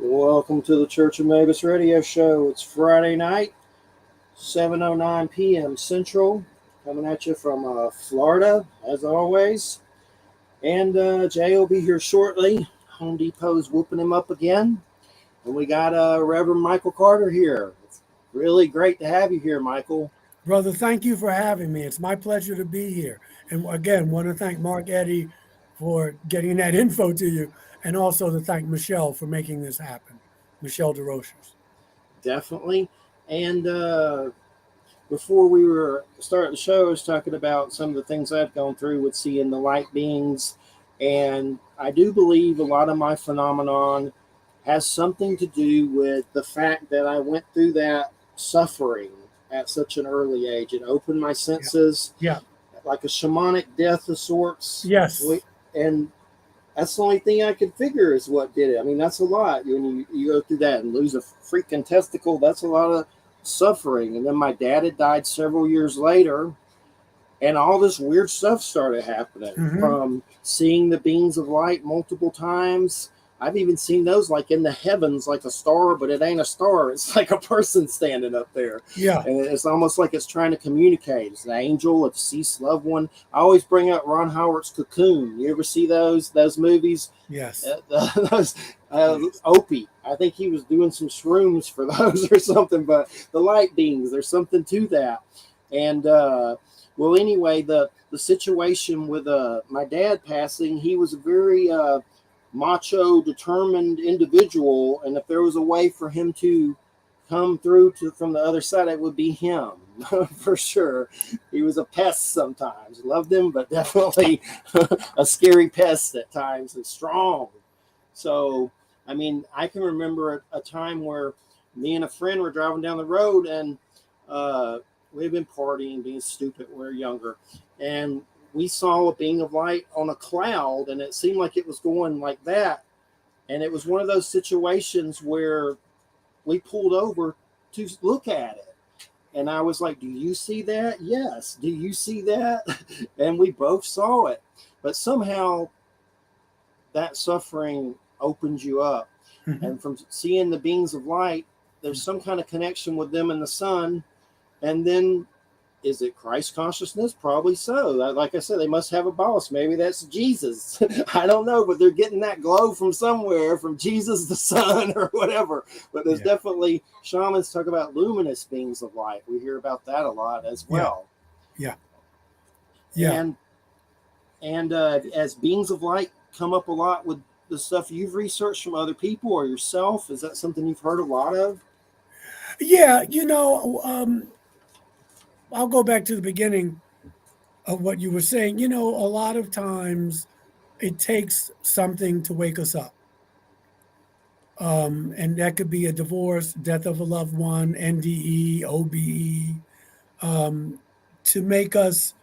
Welcome to the Church of Mabus radio show. It's Friday night, 7:09 p.m. Central, coming at you from Florida, as always. And Jay will be here shortly. Home Depot's whooping him up again. And we got Reverend Michael Carter here. It's really great to have you here, Michael. Brother, thank you for having me. It's my pleasure to be here. And again, want to thank Mark Eddy for getting that info to you, and also to thank Michelle for making this happen. Michelle DeRochers. Definitely. And before we were starting the show, I was talking about some of the things I've gone through with seeing the light beings. And I do believe a lot of my phenomenon has something to do with the fact that I went through that suffering at such an early age. It opened my senses, like a shamanic death of sorts. Yes. And that's the only thing I could figure is what did it. I mean, that's a lot. When you go through that and lose a freaking testicle, that's a lot of suffering. And then my dad had died several years later, and all this weird stuff started happening, from seeing the beings of light multiple times. I've even seen those like in the heavens, like a star, but it ain't a star. It's like a person standing up there. Yeah. And it's almost like it's trying to communicate. It's an angel, a deceased loved one. I always bring up Ron Howard's Cocoon. You ever see those movies? Yes. Those Opie. I think he was doing some shrooms for those or something, but the light beings, there's something to that. And well, anyway, the situation with my dad passing, he was a very macho, determined individual, and if there was a way for him to come through from the other side, it would be him. For sure. He was a pest sometimes. Loved him, but definitely a scary pest at times, and strong. So, I mean, I can remember a time where me and a friend were driving down the road, and we had been partying, being stupid. We were younger, and we saw a being of light on a cloud, and it seemed like it was going like that. And it was one of those situations where we pulled over to look at it. And I was like, do you see that? Yes. Do you see that? And we both saw it. But somehow that suffering opens you up. And from seeing the beings of light, there's some kind of connection with them and the sun. And then, is it Christ consciousness? Probably so. Like I said, they must have a boss. Maybe that's Jesus. I don't know, but they're getting that glow from somewhere, from Jesus, the sun, or whatever. But there's definitely, shamans talk about luminous beings of light. We hear about that a lot as well. Yeah. And as beings of light come up a lot with the stuff you've researched from other people or yourself, is that something you've heard a lot of? Yeah, I'll go back to the beginning of what you were saying. A lot of times it takes something to wake us up. And that could be a divorce, death of a loved one, NDE, OBE, to make us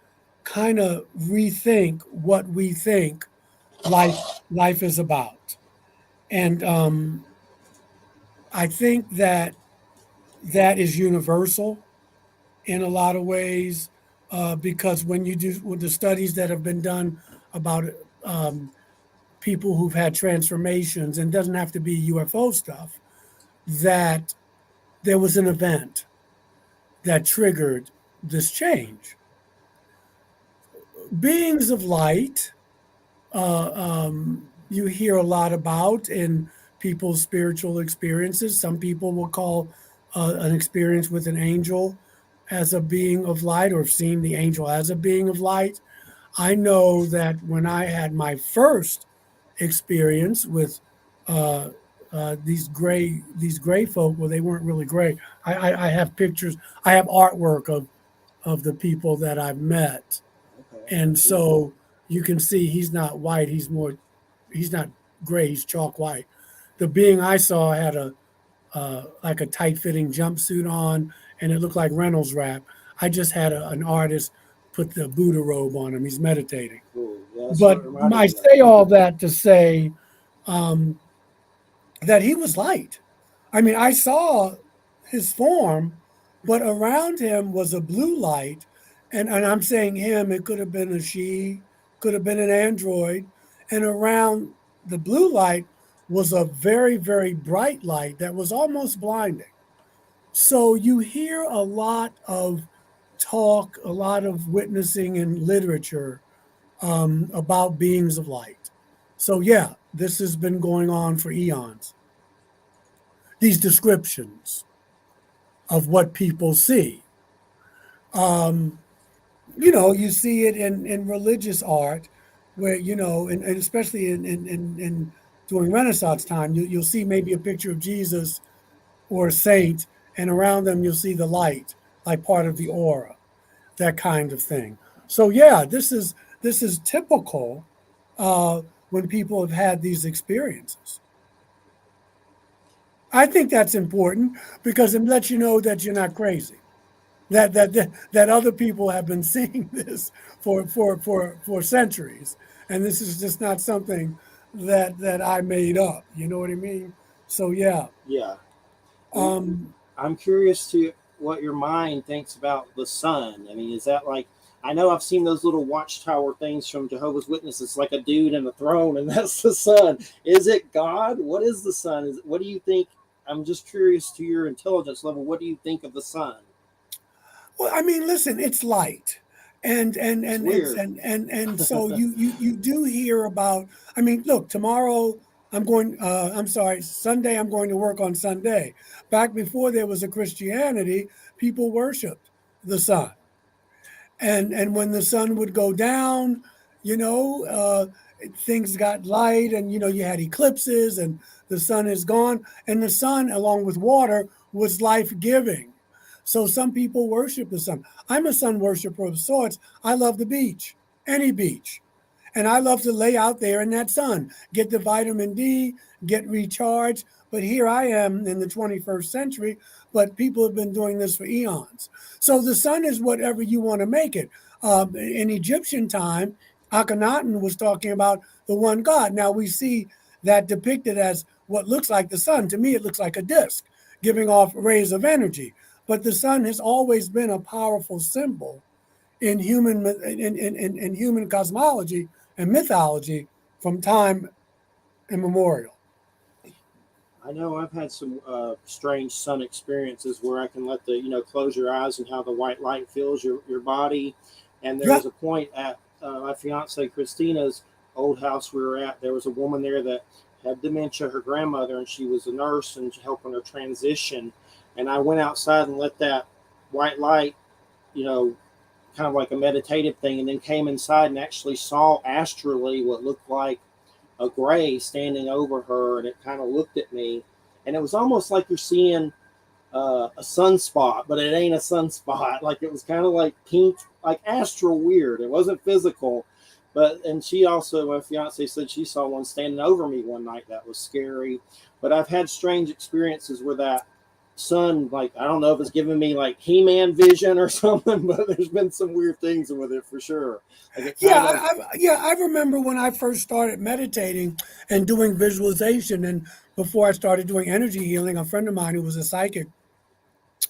kind of rethink what we think life is about. And I think that is universal in a lot of ways, because when you do with the studies that have been done about people who've had transformations, and it doesn't have to be UFO stuff, that there was an event that triggered this change. Beings of light, you hear a lot about in people's spiritual experiences. Some people will call an experience with an angel as a being of light, or seeing the angel as a being of light. I know that when I had my first experience with these gray folk, well, they weren't really gray. I have pictures, I have artwork of the people that I've met. Okay. And so you can see he's not white, he's not gray, he's chalk white. The being I saw had like a tight-fitting jumpsuit on, and it looked like Reynolds wrap. I just had an artist put the Buddha robe on him. He's meditating. Cool. Yeah, but I say all that to say that he was light. I mean, I saw his form, but around him was a blue light. And I'm saying him, it could have been a she, could have been an android. And around the blue light was a very, very bright light that was almost blinding. So you hear a lot of talk, a lot of witnessing in literature about beings of light. So, yeah, this has been going on for eons. These descriptions of what people see. Um, you see it in religious art where, and especially in during Renaissance time, you'll see maybe a picture of Jesus or a saint, and around them you'll see the light, like part of the aura, that kind of thing. So yeah, this is typical when people have had these experiences. I think that's important because it lets you know that you're not crazy. That other people have been seeing this for centuries, and this is just not something that I made up. You know what I mean? So yeah. Yeah. Well, Um, I'm curious to what your mind thinks about the sun. I mean, is that like, I know I've seen those little watchtower things from Jehovah's Witnesses, like a dude in a throne, and that's the sun. Is it God? What is the sun? What do you think? I'm just curious to your intelligence level. What do you think of the sun? Well, I mean, listen, it's light. It's And it's weird. and so you do hear about. I mean, look, tomorrow I'm sorry, Sunday I'm going to work on Sunday. Back before there was a Christianity, people worshipped the sun. And when the sun would go down, you know, uh, things got light, and you had eclipses, and the sun is gone, and the sun, along with water, was life giving. So some people worship the sun. I'm a sun worshiper of sorts. I love the beach, any beach. And I love to lay out there in that sun, get the vitamin D, get recharged. But here I am in the 21st century, but people have been doing this for eons. So the sun is whatever you want to make it. In Egyptian time, Akhenaten was talking about the one God. Now we see that depicted as what looks like the sun. To me, it looks like a disk giving off rays of energy. But the sun has always been a powerful symbol in human cosmology and mythology from time immemorial. I know I've had some strange sun experiences where I can let the, close your eyes and how the white light fills your body. And there Yeah, was a point at my fiance Christina's old house we were at. There was a woman there that had dementia, her grandmother, and she was a nurse and helping her transition. And I went outside and let that white light, you know, kind of like a meditative thing, and then came inside and actually saw astrally what looked like a gray standing over her, and it kind of looked at me, and it was almost like you're seeing a sunspot, but it ain't a sunspot. Like it was kind of like pink, like astral weird. It wasn't physical, but and she also, my fiance said she saw one standing over me one night that was scary. But I've had strange experiences where that sun, like I don't know if it's giving me like He-Man vision or something, but there's been some weird things with it for sure. Like it yeah, kind of, I remember when I first started meditating and doing visualization, and before I started doing energy healing, a friend of mine who was a psychic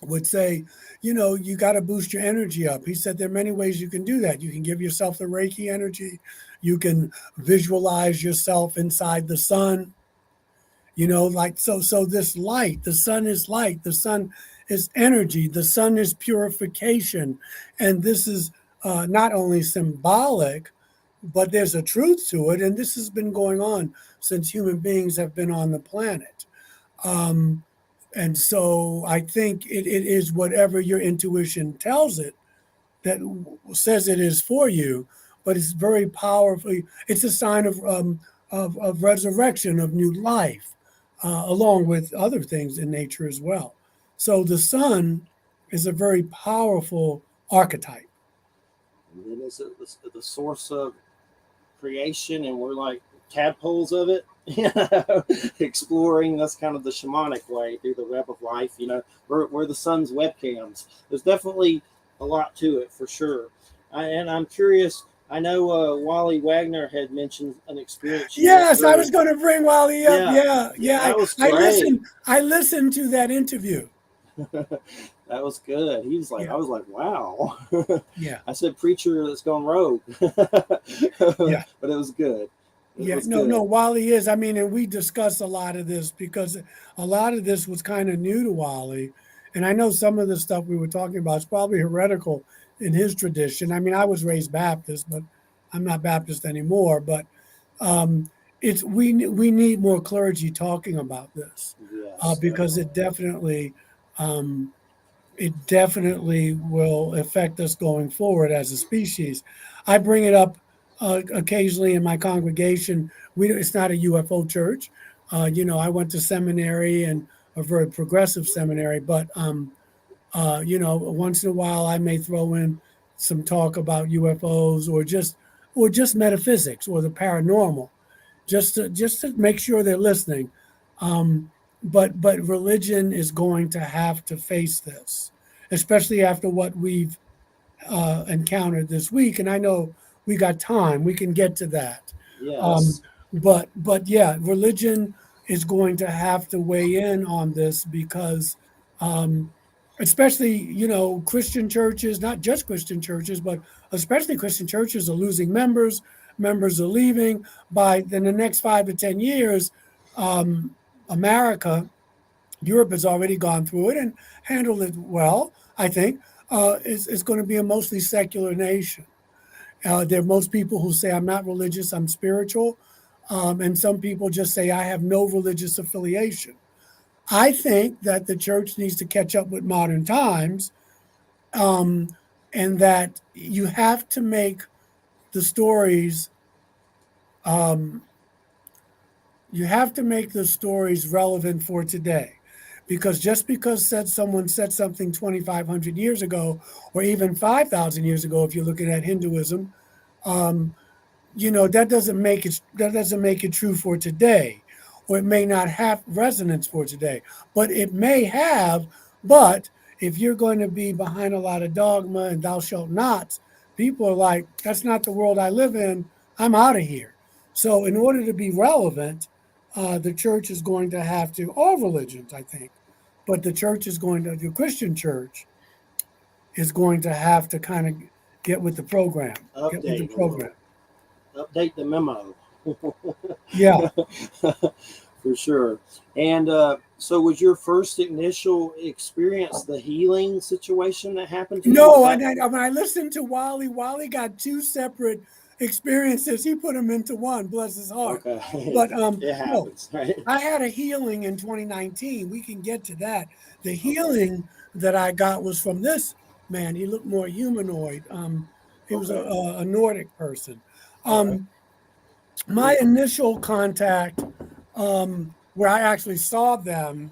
would say, you got to boost your energy up. He said there are many ways you can do that. You can give yourself the Reiki energy. You can visualize yourself inside the sun. Like so this light, the sun is light, the sun is energy, the sun is purification, and this is not only symbolic, but there's a truth to it, and this has been going on since human beings have been on the planet. Um, and so I think it is whatever your intuition tells it that says it is for you, but it's very powerful. It's a sign of resurrection, of new life, along with other things in nature as well. So the sun is a very powerful archetype. and it's the source of creation, and we're like tadpoles of it. Exploring. That's kind of the shamanic way through the web of life. We're the sun's webcams. There's definitely a lot to it for sure. And I'm curious. I know Wally Wagner had mentioned an experience you went Yes, I was through. going to bring Wally up. Yeah, Yeah, yeah. that was I great. listened. I listened to that interview. That was good. He was like, Yeah, I was like, wow. yeah, I said, preacher that's gone rogue, yeah. but it was good. It Yeah, was no, good. no, Wally is. I mean, and we discuss a lot of this because a lot of this was kind of new to Wally. And I know some of the stuff we were talking about is probably heretical in his tradition. I mean, I was raised Baptist, but I'm not Baptist anymore. But um, it's we need more clergy talking about this Yes, because definitely. um, it definitely will affect us going forward as a species. I bring it up occasionally in my congregation. It's not a UFO church. I went to seminary and a very progressive seminary, but once in a while I may throw in some talk about UFOs or just metaphysics or the paranormal, just to make sure they're listening. Um, but religion is going to have to face this, especially after what we've encountered this week. And I know we got time; we can get to that. Um, Yes. but yeah, religion is going to have to weigh in on this because, um, especially Christian churches, not just Christian churches, but especially Christian churches are losing members. Members are leaving. By in the next 5 to 10 years, um, America, Europe has already gone through it and handled it well. I think is going to be a mostly secular nation. There are most people who say, I'm not religious, I'm spiritual. And some people just say, I have no religious affiliation. I think that the church needs to catch up with modern times, um, and that you have to make the stories, um, relevant for today. Because just because someone said something 2,500 years ago, or even 5,000 years ago, if you're looking at Hinduism, um, that doesn't make it true for today, or it may not have resonance for today, but it may have. But if you're going to be behind a lot of dogma and thou shalt nots, people are like, that's not the world I live in, I'm out of here. So in order to be relevant, the church is going to have to, all religions, I think, but the Christian church is going to have to kind of get with the program, get with the Update a program. little. Update the memo. Yeah. For sure. And so, was your first initial experience the healing situation that happened to you? Was No, that when I listened to Wally, Wally got two separate experiences. He put them into one, bless his heart. okay? But It no, happens, right? I had a healing in 2019. We can get to that. The Okay. healing that I got was from this man. He looked more humanoid. He was Okay. a Nordic person. All right. Um, my initial contact, where I actually saw them,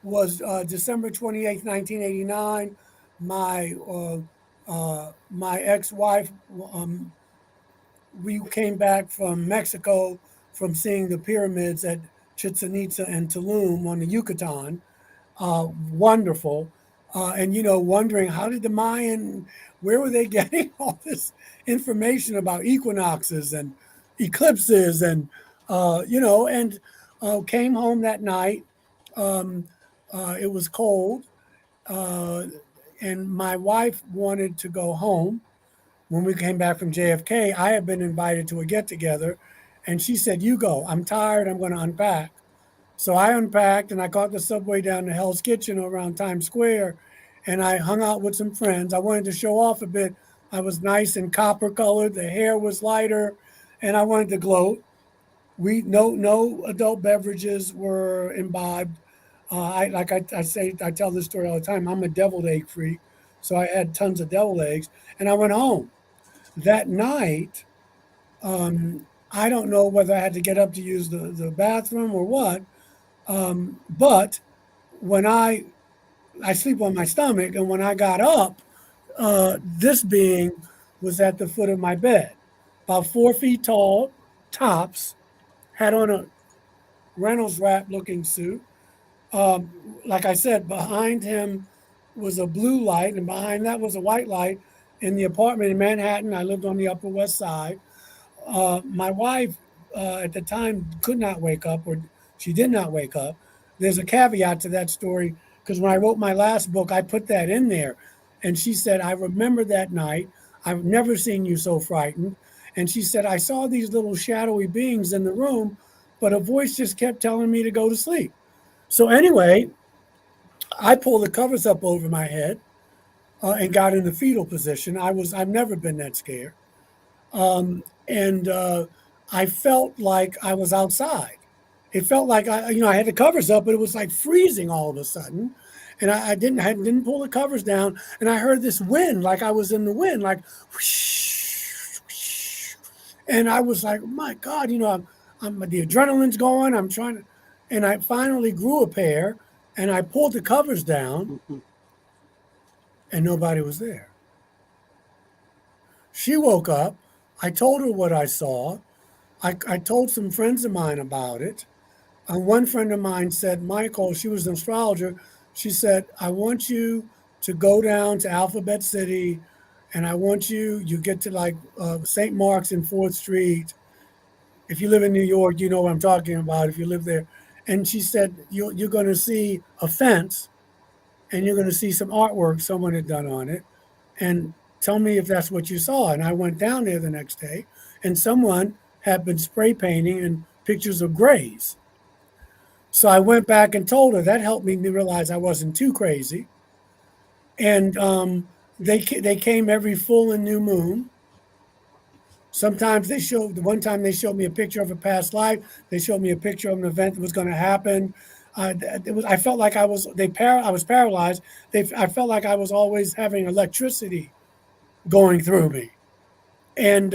was December 28th, 1989. My ex-wife, we came back from Mexico from seeing the pyramids at Chichen Itza and Tulum on the Yucatan. Wonderful. And wondering, how did the Mayan, where were they getting all this information about equinoxes and eclipses, and came home that night. Um, it was cold, uh, and my wife wanted to go home. When we came back from JFK, I had been invited to a get together, and she said, "You go. I'm tired. I'm going to unpack." So I unpacked and I caught the subway down to Hell's Kitchen around Times Square, and I hung out with some friends. I wanted to show off a bit. I was nice and copper colored. The hair was lighter, and I wanted to gloat. We no adult beverages were imbibed. I tell this story all the time. I'm a deviled egg freak, so I had tons of deviled eggs, and I went home that night. I don't know whether I had to get up to use the bathroom or what, but when I sleep on my stomach, and when I got up, this being was at the foot of my bed, about 4 feet tall, tops, had on a Reynolds wrap looking suit. Like I said, behind him was a blue light, and behind that was a white light in the apartment in Manhattan. I lived on the Upper West Side. My wife at the time could not wake up, or she did not wake up. There's a caveat to that story because when I wrote my last book, I put that in there. And she said, I remember that night. I've never seen you so frightened. And she said, I saw these little shadowy beings in the room, but a voice just kept telling me to go to sleep. So anyway, I pulled the covers up over my head and got in the fetal position. I've never been that scared. And I felt like I was outside. It felt like I had the covers up, but it was like freezing all of a sudden. And I didn't pull the covers down, and I heard this wind, like I was in the wind, like whoosh, whoosh. And I was like, my God, I'm the adrenaline's going. I'm trying to, and I finally grew a pair, and I pulled the covers down, and nobody was there. She woke up. I told her what I saw. I told some friends of mine about it. And one friend of mine said, Michael, she was an astrologer. She said, I want you to go down to Alphabet City, and I want you get to like St. Mark's and 4th Street. If you live in New York, you know what I'm talking about if you live there. And she said, you're going to see a fence, and you're going to see some artwork someone had done on it. And tell me if that's what you saw. And I went down there the next day, and someone had been spray painting and pictures of grays. So I went back and told her. That helped me realize I wasn't too crazy. And they came every full and new moon. Sometimes one time they showed me a picture of a past life. They showed me a picture of an event that was going to happen. I felt like I was paralyzed. I felt like I was always having electricity going through me. And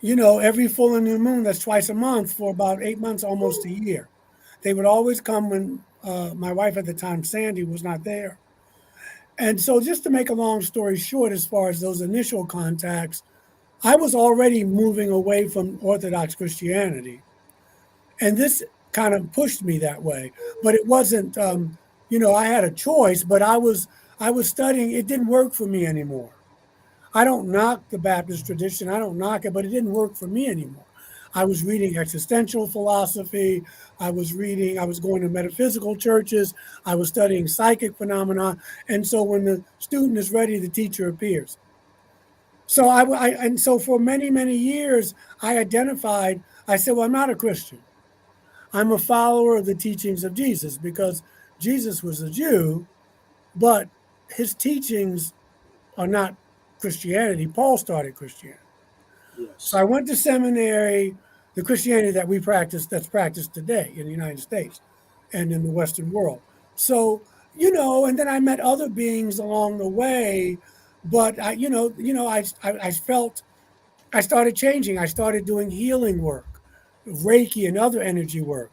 every full and new moon, that's twice a month for about 8 months, almost a year. They would always come when my wife at the time, Sandy, was not there. And so just to make a long story short, as far as those initial contacts, I was already moving away from Orthodox Christianity. And this kind of pushed me that way. But it wasn't, I had a choice, but I was studying. It didn't work for me anymore. I don't knock the Baptist tradition. I don't knock it, but it didn't work for me anymore. I was reading existential philosophy. I was going to metaphysical churches. I was studying psychic phenomena. And so when the student is ready, the teacher appears. So and so for many, many years, I said, well, I'm not a Christian. I'm a follower of the teachings of Jesus, because Jesus was a Jew, but his teachings are not Christianity. Paul started Christianity. Yes. So I went to seminary, the Christianity that we practice, that's practiced today in the United States and in the Western world. So, and then I met other beings along the way, but I felt I started changing. I started doing healing work, Reiki and other energy work.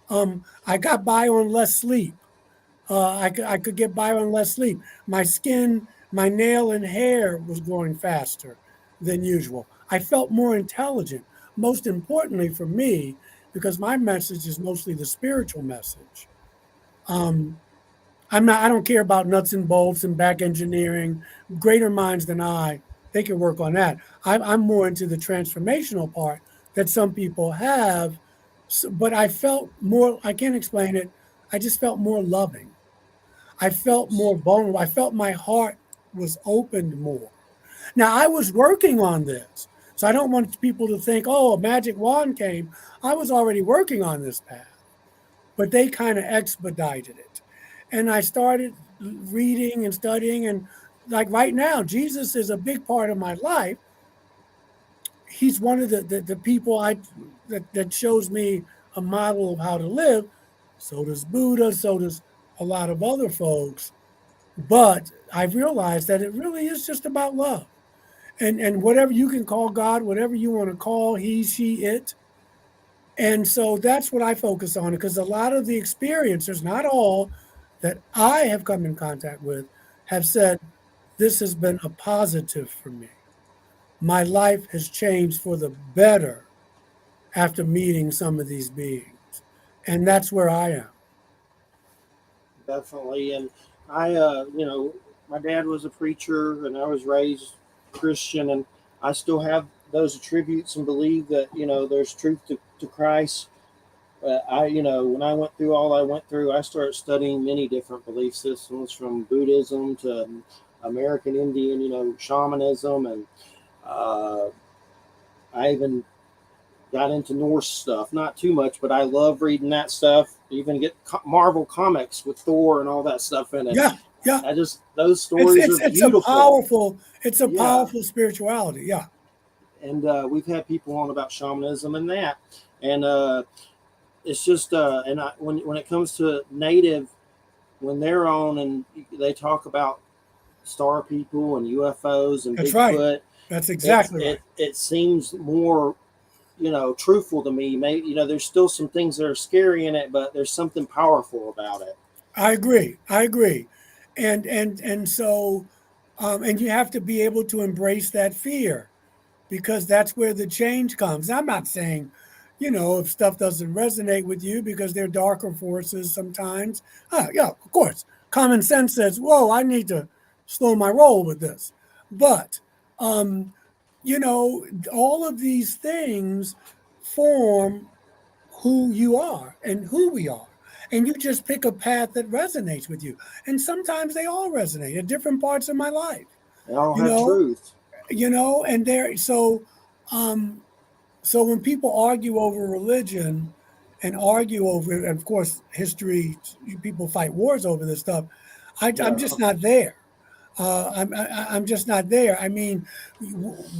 I got by on less sleep. I could get by on less sleep. My skin, my nail and hair was growing faster than usual. I felt more intelligent. Most importantly for me, because my message is mostly the spiritual message. I don't care about nuts and bolts and back engineering. Greater minds than they can work on that. I'm more into the transformational part that some people have, but I felt more, I can't explain it. I just felt more loving. I felt more vulnerable. I felt my heart was opened more. Now, I was working on this. So I don't want people to think, oh, a magic wand came. I was already working on this path, but they kind of expedited it. And I started reading and studying. And like right now, Jesus is a big part of my life. He's one of the people that shows me a model of how to live. So does Buddha. So does a lot of other folks. But I've realized that it really is just about love. And whatever you can call God, whatever you want to call he, she, it. And so that's what I focus on, because a lot of the experiencers, not all, that I have come in contact with have said, this has been a positive for me. My life has changed for the better after meeting some of these beings. And that's where I am. Definitely. And my dad was a preacher and I was raised Christian, and I still have those attributes and believe that, there's truth to Christ. When I went through all I went through, I started studying many different belief systems, from Buddhism to American Indian, shamanism. And Uh, I even got into Norse stuff, not too much, but I love reading that stuff. Even get Marvel comics with Thor and all that stuff in it. Yeah, yeah. I just those It's stories are it's it's a beautiful. powerful it's a Yeah, powerful spirituality. Yeah. and we've had people on about shamanism and that, and it's just and when it comes to native, when they're on and they talk about star people and UFOs and That's right. Bigfoot, That's it's exactly right. it seems more truthful to me. Maybe there's still some things that are scary in it, but there's something powerful about it. I agree. I agree. And so and you have to be able to embrace that fear because that's where the change comes. I'm not saying, if stuff doesn't resonate with you because they're darker forces sometimes. Yeah, of course. Common sense says, whoa, I need to slow my roll with this. But, um, all of these things form who you are and who we are. And you just pick a path that resonates with you. And sometimes they all resonate at different parts of my life, They all you have know, truth. and there um so when people argue over religion and argue over, and of course history, people fight wars over this stuff. I'm Yeah. just not there. I'm just not there. I mean,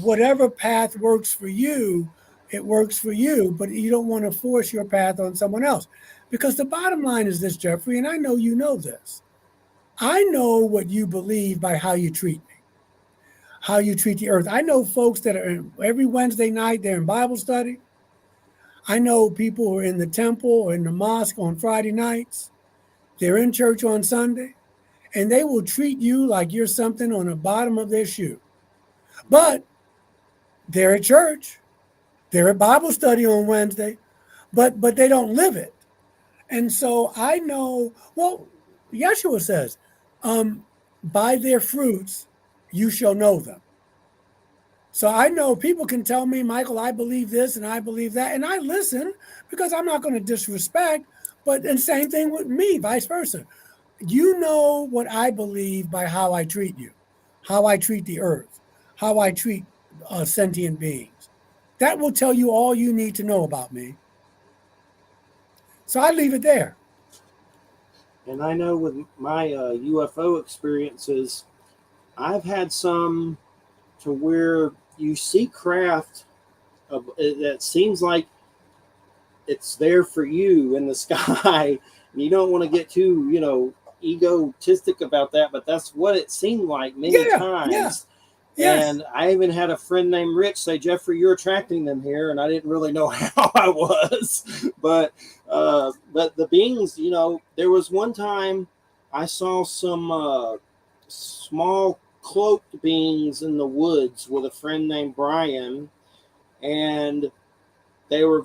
whatever path works for you, it works for you, but you don't want to force your path on someone else. Because the bottom line is this, Jeffrey, and I know you know this. I know what you believe by how you treat me, how you treat the earth. I know folks that are every Wednesday night, they're in Bible study. I know people who are in the temple or in the mosque on Friday nights. They're in church on Sunday, and they will treat you like you're something on the bottom of their shoe. But they're at church, they're at Bible study on Wednesday, but they don't live it. And so I know, well, Yeshua says, um, by their fruits you shall know them. So I know people can tell me, Michael, I believe this and I believe that, and I listen because I'm not going to disrespect. But and same thing with me, vice versa. You know what I believe by how I treat you, how I treat the earth, how I treat sentient beings. That will tell you all you need to know about me. So I leave it there. And I know with my UFO experiences, I've had some to where you see craft that seems like it's there for you in the sky. And you don't want to get too, egotistic about that, but that's what it seemed like many Yeah, yeah, times. yes. And I even had a friend named Rich say, Jeffrey, you're attracting them here. And I didn't really know how I was. But the beings, there was one time I saw some small cloaked beings in the woods with a friend named Brian. And they were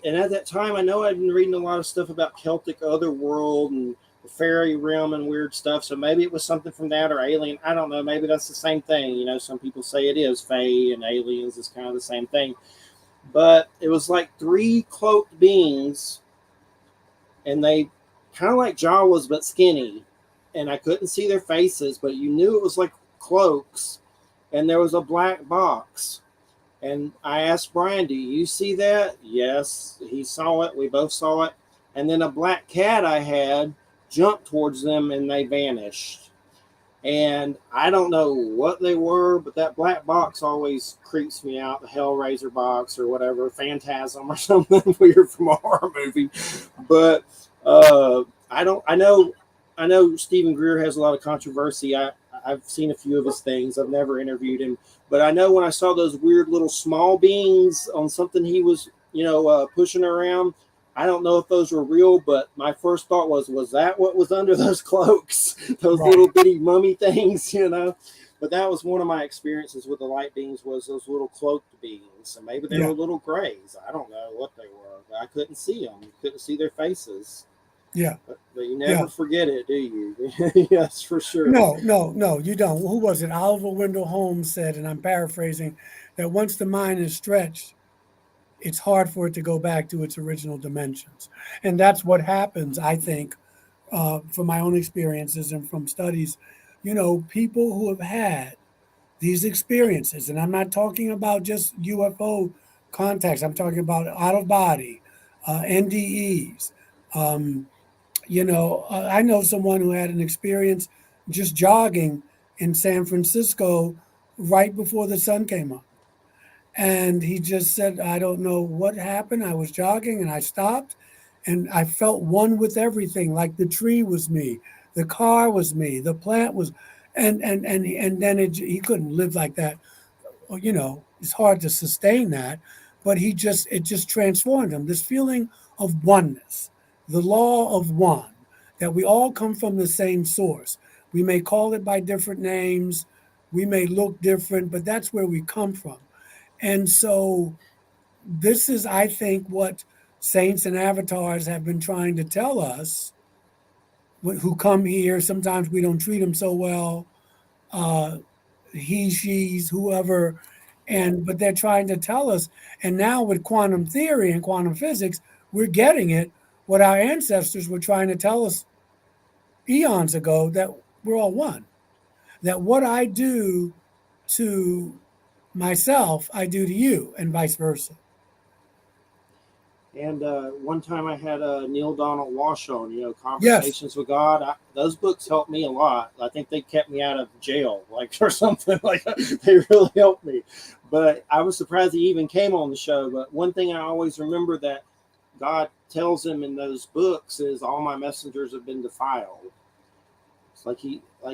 and at that time, I know I'd been reading a lot of stuff about Celtic otherworld and the fairy realm and weird stuff. So maybe it was something from that or alien. I don't know. Maybe that's the same thing. Some people say it is. Fae and aliens is kind of the same thing. But it was like three cloaked beings, and they kind of like Jawas, but skinny. And I couldn't see their faces, but you knew it was like cloaks. And there was a black box. And I asked Brian, do you see that? Yes, he saw it. We both saw it. And then a black cat I had jumped towards them and they vanished. And I don't know what they were, but that black box always creeps me out. The Hellraiser box or whatever, Phantasm or something weird from a horror movie. But I don't. I know Stephen Greer has a lot of controversy. I've seen a few of his things. I've never interviewed him, but I know when I saw those weird little small beings on something he was, pushing around. I don't know if those were real, but my first thought was that what was under those cloaks, those little Right. bitty mummy things. But that was one of my experiences with the light beings was those little cloaked beings, and maybe they were Yeah. little grays. I don't know what they were, but I couldn't see them. You couldn't see their faces. Yeah. But you Yeah. never forget it, do you? Yes, for sure. No, no, no, you don't. Who was it? Oliver Wendell Holmes said, and I'm paraphrasing, that once the mind is stretched, it's hard for it to go back to its original dimensions. And that's what happens, I think, from my own experiences and from studies. People who have had these experiences, and I'm not talking about just UFO contacts. I'm talking about out of body, NDEs. Um, I know someone who had an experience just jogging in San Francisco right before the sun came up. And he just said, I don't know what happened. I was jogging and I stopped and I felt one with everything. Like the tree was me, the car was me, the plant was, and then he couldn't live like that. Well, it's hard to sustain that, but it just transformed him. This feeling of oneness, the law of one, that we all come from the same source. We may call it by different names, we may look different, but that's where we come from. And so this is, I think, what saints and avatars have been trying to tell us who come here. Sometimes we don't treat them so well. Uh, he, she's, whoever, but they're trying to tell us. And now with quantum theory and quantum physics, we're getting it. What our ancestors were trying to tell us eons ago, that we're all one. That what I do to myself, I do to you, and vice versa. And one time I had Neil Donald Walsh on, Yes. Conversations with God. Those books helped me a lot. I think they kept me out of jail, like, or something. Like, they really helped me. But I was surprised he even came on the show. But one thing I always remember that God tells him in those books is, all my messengers have been defiled. It's like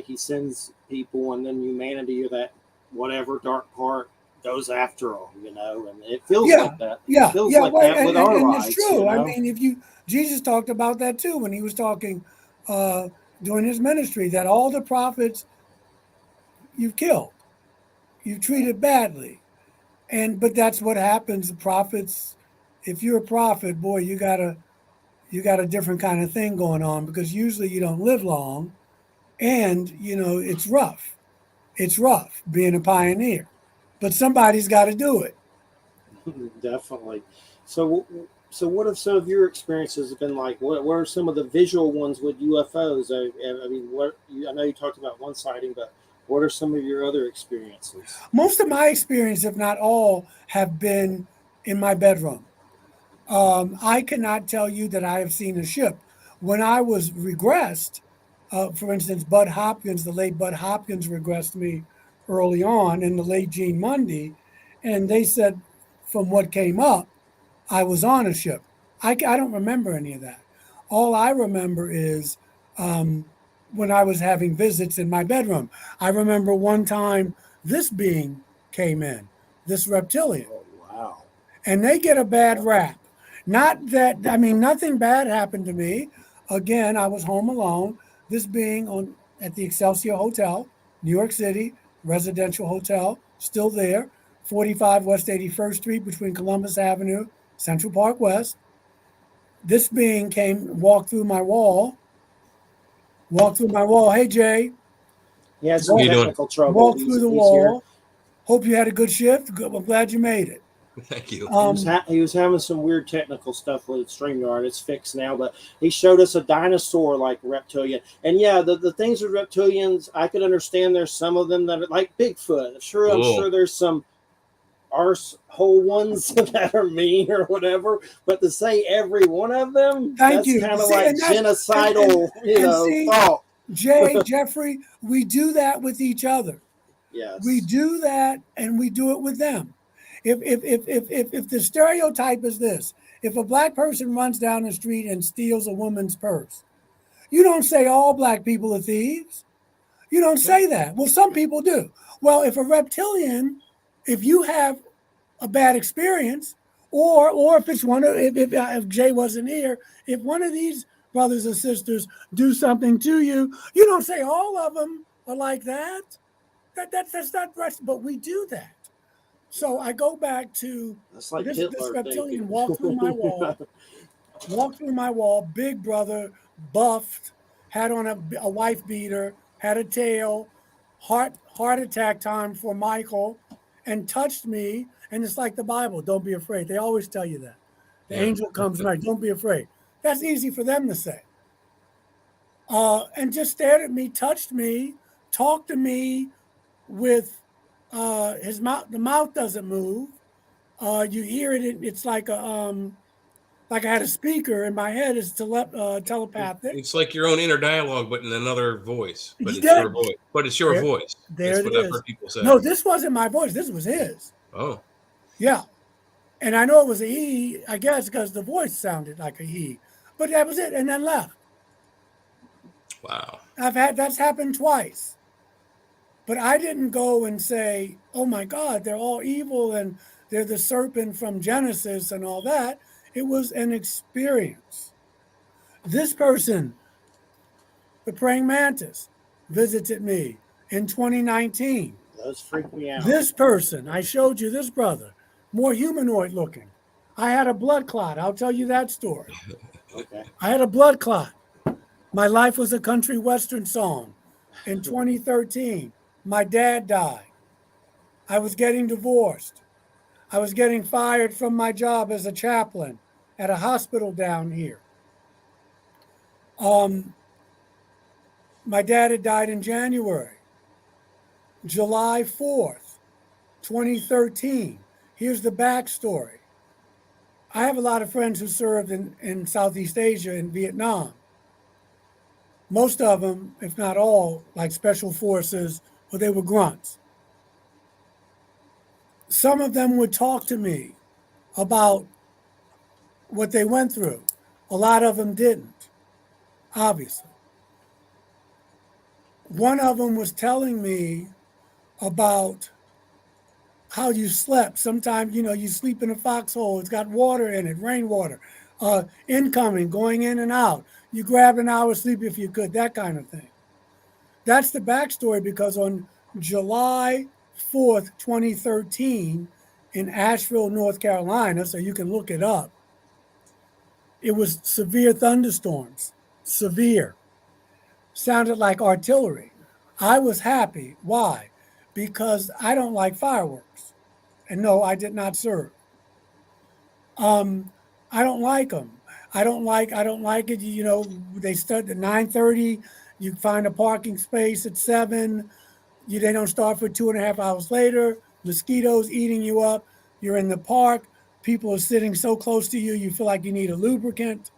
he sends people, and then humanity, or that whatever dark part, goes after them, and it feels like that. Yeah, It feels yeah, like well, that with our and it's lives. true. I mean, Jesus talked about that too when he was talking uh, during his ministry, that all the prophets you've killed, you've treated badly, but that's what happens. The prophets, if you're a prophet, boy, you got a different kind of thing going on, because usually you don't live long, and it's rough. It's rough being a pioneer, but somebody's got to do it. Definitely. So, so what have some of your experiences been like? What are some of the visual ones with UFOs? I mean, I know you talked about one sighting, but what are some of your other experiences? Most of my experience, if not all, have been in my bedroom. I cannot tell you that I have seen a ship. When I was regressed, for instance, Bud Hopkins, the late Bud Hopkins, regressed me early on, and the late Gene Mundy, and they said from what came up, I was on a ship. I don't remember any of that. All I remember is um, when I was having visits in my bedroom. I remember one time this being came in, this reptilian, Oh, wow. and they get a bad rap. Not that, I mean, nothing bad happened to me. Again, I was home alone. This being on at the Excelsior Hotel, New York City, residential hotel, still there, 45 West 81st Street between Columbus Avenue, Central Park West. This being came, walked through my wall. Hey, Jay, He had some How you walk, doing? technical trouble. walked through the He's here. wall. Hope you had a good shift. I'm glad you made it. Thank you. He was having some weird technical stuff with StreamYard. It's fixed now, but he showed us a dinosaur like reptilian. And yeah, the things with reptilians, I could understand. There's some of them that are like Bigfoot. I'm sure there's some arsehole ones that are mean or whatever. But to say every one of them, Thank that's you. kind of See, like and that, genocidal, and see, thought. Jeffrey, we do that with each other. We Yes. do that, and we do it with them. If the stereotype is this, if a black person runs down the street and steals a woman's purse, you don't say all black people are thieves. You don't say that. Well, some people do. Well, if a reptilian, if you have a bad experience, or if it's one of if Jay wasn't here, if one of these brothers or sisters do something to you, you don't say all of them are like that. That's not right. But we do that. So I go back to That's like this Hitler reptilian thinking. walked through my wall, big brother, buffed, had on a wife beater, had a tail, heart attack time for Michael, and touched me. And it's like the Bible, don't be afraid. They always tell you that. The Yeah. angel comes tonight, don't be afraid. That's easy for them to say. And just stared at me, touched me, talked to me with His mouth, the mouth doesn't move. You hear it. It's like I had a speaker in my head. It's telepathic. It's like your own inner dialogue, but in another voice. But it's Yeah, your voice. But it's your there, voice. there That's it what I've is. heard people say. No, this wasn't my voice. This was his. Oh, Yeah, and I know it was a he. I guess because the voice sounded like a he. But that was it, and then left. wow. That's happened twice. But I didn't go and say, "Oh my God, they're all evil and they're the serpent from Genesis and all that." It was an experience. This person, the praying mantis, visited me in 2019. Those freak me out. This person, I showed you this brother, more humanoid looking. I had a blood clot. I'll tell you that story. Okay. I had a blood clot. My life was a country western song. In 2013, my dad died. I was getting divorced. I was getting fired from my job as a chaplain at a hospital down here. My dad had died in January. July 4th, 2013. Here's the backstory. I have a lot of friends who served in Southeast Asia and Vietnam. Most of them, if not all, like special forces, or they were grunts. Some of them would talk to me about what they went through. A lot of them didn't, obviously. One of them was telling me about how you slept. Sometimes, you sleep in a foxhole. It's got water in it, rainwater, incoming, going in and out. You grab an hour's sleep if you could, that kind of thing. That's the backstory because on July 4th, 2013, in Asheville, North Carolina, so you can look it up, it was severe thunderstorms. Severe. Sounded like artillery. I was happy. Why? Because I don't like fireworks. And no, I did not serve. I don't like them. I don't like it. They start at 9:30. You find a parking space at 7. They don't start for 2.5 hours later. Mosquitoes eating you up. You're in the park. People are sitting so close to you, you feel like you need a lubricant.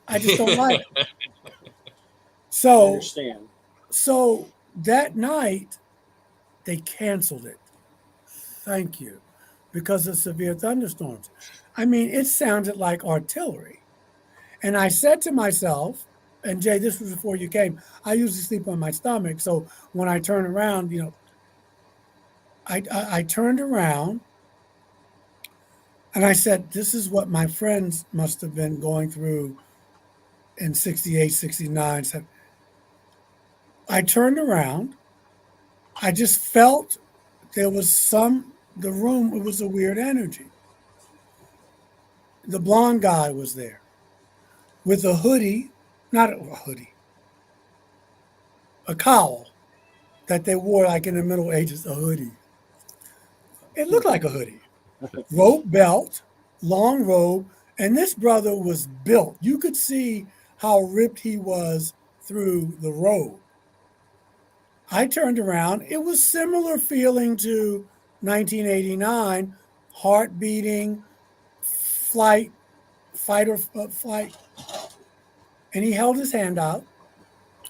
I just don't like it. I So, understand. so that night, they canceled it. Thank you. Because of severe thunderstorms. I mean, it sounded like artillery. And I said to myself, and Jay, this was before you came, I usually sleep on my stomach. So when I turn around, I turned around and I said, this is what my friends must have been going through in 68, 69. I turned around. I just felt there was the room, it was a weird energy. The blonde guy was there with a hoodie, not a hoodie, a cowl that they wore like in the Middle Ages, a hoodie. It looked like a hoodie. Rope belt, long robe, and this brother was built. You could see how ripped he was through the robe. I turned around. It was similar feeling to 1989, heart beating, fight or flight. And he held his hand out.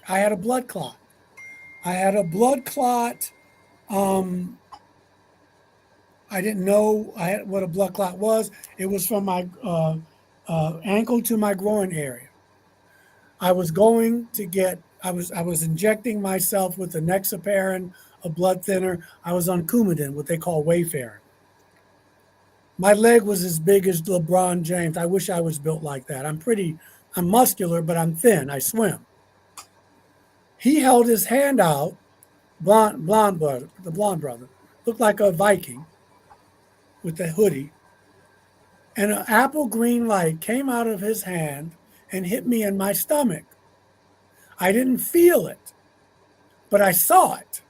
I had a blood clot. I had a blood clot. I didn't know what a blood clot was. It was from my ankle to my groin area. I was going to get. I was injecting myself with the Nexaparin, a blood thinner. I was on Coumadin, what they call Wayfair. My leg was as big as LeBron James. I wish I was built like that. I'm muscular, but I'm thin. I swim. He held his hand out, blonde brother, the blonde brother, looked like a Viking with the hoodie, and an apple green light came out of his hand and hit me in my stomach. I didn't feel it, but I saw it.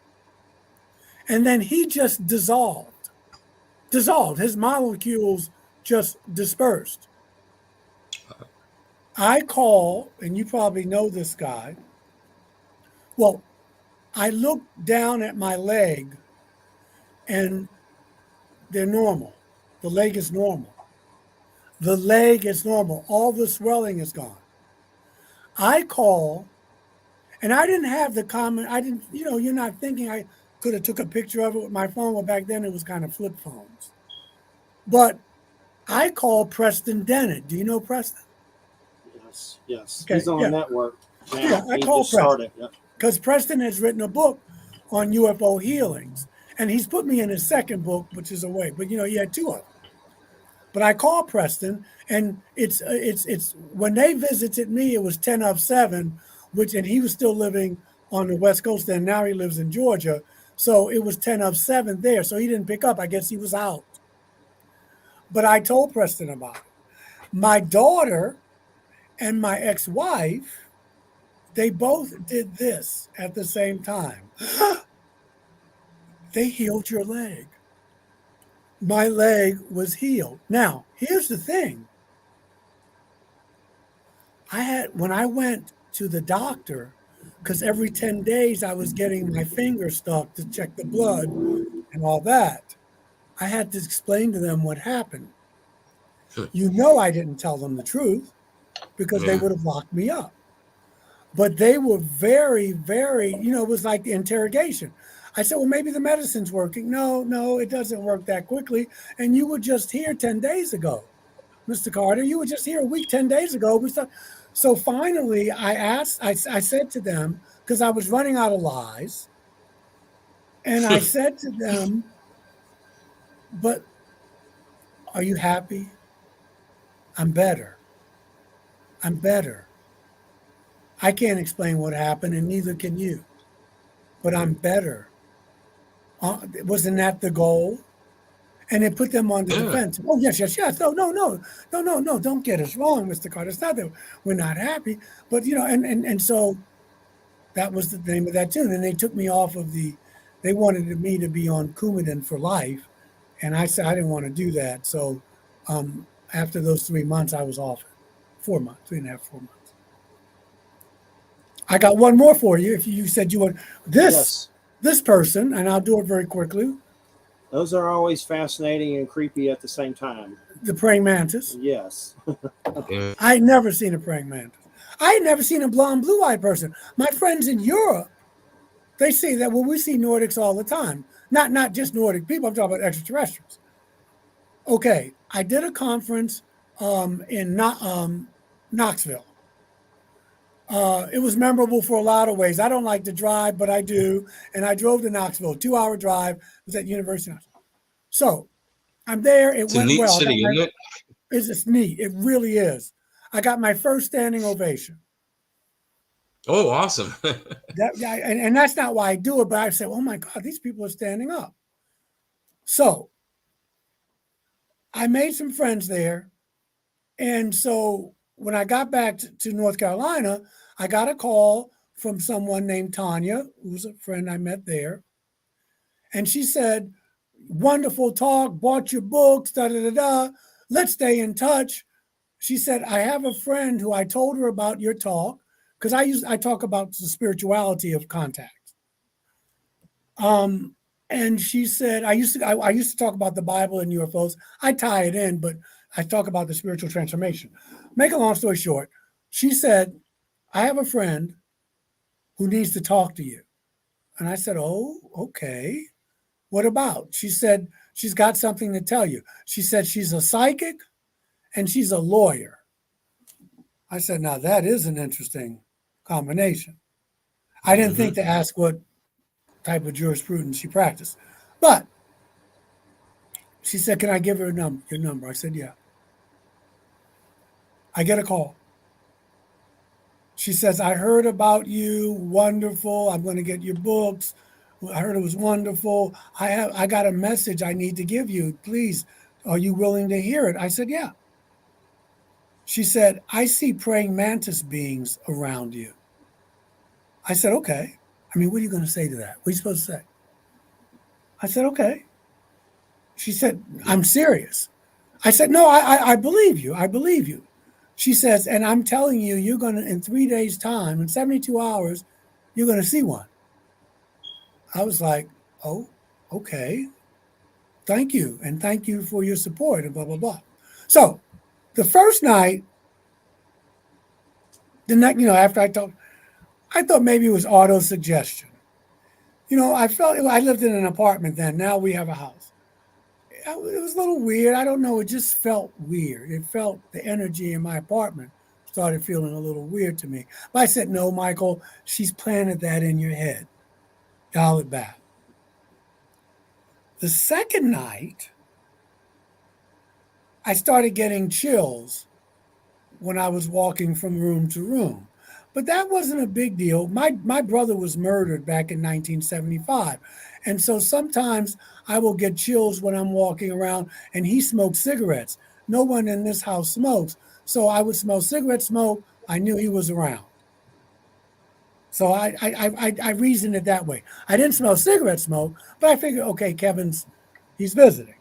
And then he just dissolved. His molecules just dispersed. I call, and you probably know this guy. Well, I looked down at my leg and they're normal. The leg is normal. The leg is normal. All the swelling is gone. I call, and I didn't have the comment. I didn't, you're not thinking I could have took a picture of it with my phone. Well, back then it was kind of flip phones. But I called Preston Dennett. Do you know Preston? Yes. Okay, He's on yeah. the network now. Yeah, I He called just started. Preston because Preston has written a book on UFO healings, and he's put me in his second book, which is away. But he had two of them. But I called Preston, and it's when they visited me, it was 10 of 7, and he was still living on the West Coast, and now he lives in Georgia. So it was 10 of 7 there. So he didn't pick up. I guess he was out. But I told Preston about it. My daughter and my ex-wife, they both did this at the same time. They healed your leg. My leg was healed. Now, here's the thing. When I went to the doctor, because every 10 days I was getting my finger stuck to check the blood and all that, I had to explain to them what happened. I didn't tell them the truth because they would have locked me up. But they were very, very, it was like the interrogation. I said, well, maybe the medicine's working. No, it doesn't work that quickly. And you were just here 10 days ago, Mr. Carter. You were just here a week, 10 days ago. So finally, I said to them, because I was running out of lies, and I said to them, but are you happy? I'm better. I can't explain what happened, and neither can you, but I'm better. Wasn't that the goal? And it put them on the defense. Oh, yes. No, don't get us wrong, Mr. Carter. It's not that we're not happy, but, and so that was the name of that tune. And they took me off of they wanted me to be on Coumadin for life. And I said, I didn't want to do that. So after those 3 months, I was off it. 4 months, 3.5, 4 months. I got one more for you. If you said you want this person, and I'll do it very quickly. Those are always fascinating and creepy at the same time. The praying mantis. Yes. I had never seen a praying mantis. I had never seen a blonde, blue-eyed person. My friends in Europe, they say that, well, we see Nordics all the time. Not just Nordic people. I'm talking about extraterrestrials. Okay, I did a conference in Knoxville. It was memorable for a lot of ways. I don't like to drive, but I do. And I drove to Knoxville, 2-hour drive. It was at University of Knoxville. So I'm there. It went well. City, isn't it? It's just neat. It really is. I got my first standing ovation. Oh, awesome. And that's not why I do it, but I say, oh my God, these people are standing up. So I made some friends there. And so when I got back to North Carolina, I got a call from someone named Tanya, who's a friend I met there. And she said, wonderful talk, bought your books, let's stay in touch. She said, I have a friend who I told her about your talk, because I talk about the spirituality of contact. And she said, I used to talk about the Bible and UFOs. I tie it in, but I talk about the spiritual transformation. Make a long story short, she said, I have a friend who needs to talk to you. And I said, oh, okay. What about? She said, she's got something to tell you. She said, she's a psychic and she's a lawyer. I said, now that is an interesting combination. I didn't think to ask what type of jurisprudence she practiced. But she said, can I give her your number? I said, yeah. I get a call. She says, I heard about you. Wonderful. I'm going to get your books. I heard it was wonderful. I got a message I need to give you. Please, are you willing to hear it? I said, yeah. She said, I see praying mantis beings around you. I said, okay. I mean, what are you going to say to that? What are you supposed to say? I said, okay. She said, I'm serious. I said, no, I believe you. I believe you. She says, and I'm telling you, you're going to, in 3 days' time, in 72 hours, you're going to see one. I was like, oh, okay. thank you. And thank you for your support and blah, blah, blah. So the first night, the next, after I thought maybe it was auto suggestion. I felt I lived in an apartment then. Now we have a house. It was a little weird. I don't know. It just felt weird. It felt the energy in my apartment started feeling a little weird to me. But I said, no, Michael, she's planted that in your head. Dial it back. The second night, I started getting chills when I was walking from room to room. But that wasn't a big deal. My brother was murdered back in 1975. And so sometimes I will get chills when I'm walking around, and he smoked cigarettes. No one in this house smokes. So I would smell cigarette smoke. I knew he was around. So I reasoned it that way. I didn't smell cigarette smoke, but I figured, okay, he's visiting.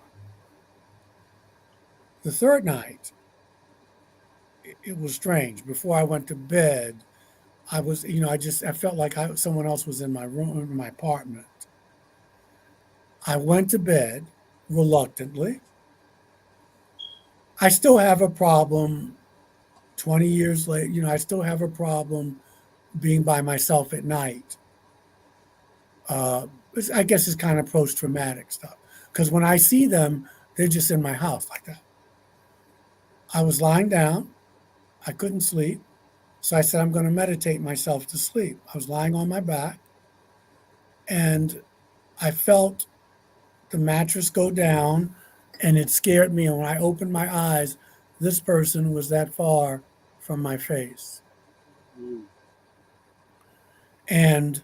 The third night, it was strange. Before I went to bed, I was, I felt like someone else was in my room, in my apartment. I went to bed reluctantly. I still have a problem 20 years later. I still have a problem being by myself at night. I guess it's kind of post-traumatic stuff. Because when I see them, they're just in my house like that. I was lying down. I couldn't sleep. So I said, I'm going to meditate myself to sleep. I was lying on my back, and I felt the mattress go down, and it scared me. And when I opened my eyes, this person was that far from my face. And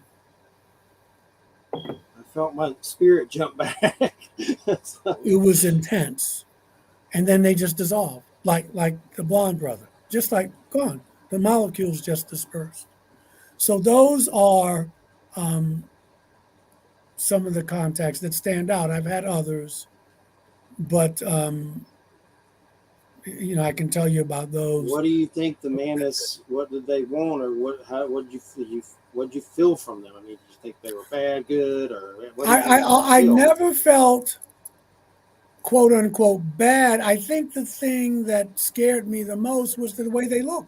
I felt my spirit jump back. it was intense. And then they just dissolved, like the blonde brother, just like gone. The molecules just dispersed. So those are some of the contacts that stand out. I've had others, but I can tell you about those. What do you think the man is? What did they want, or what did you feel from them? I mean, did you think they were bad, good, or what? I never felt quote unquote bad. I think the thing that scared me the most was the way they look.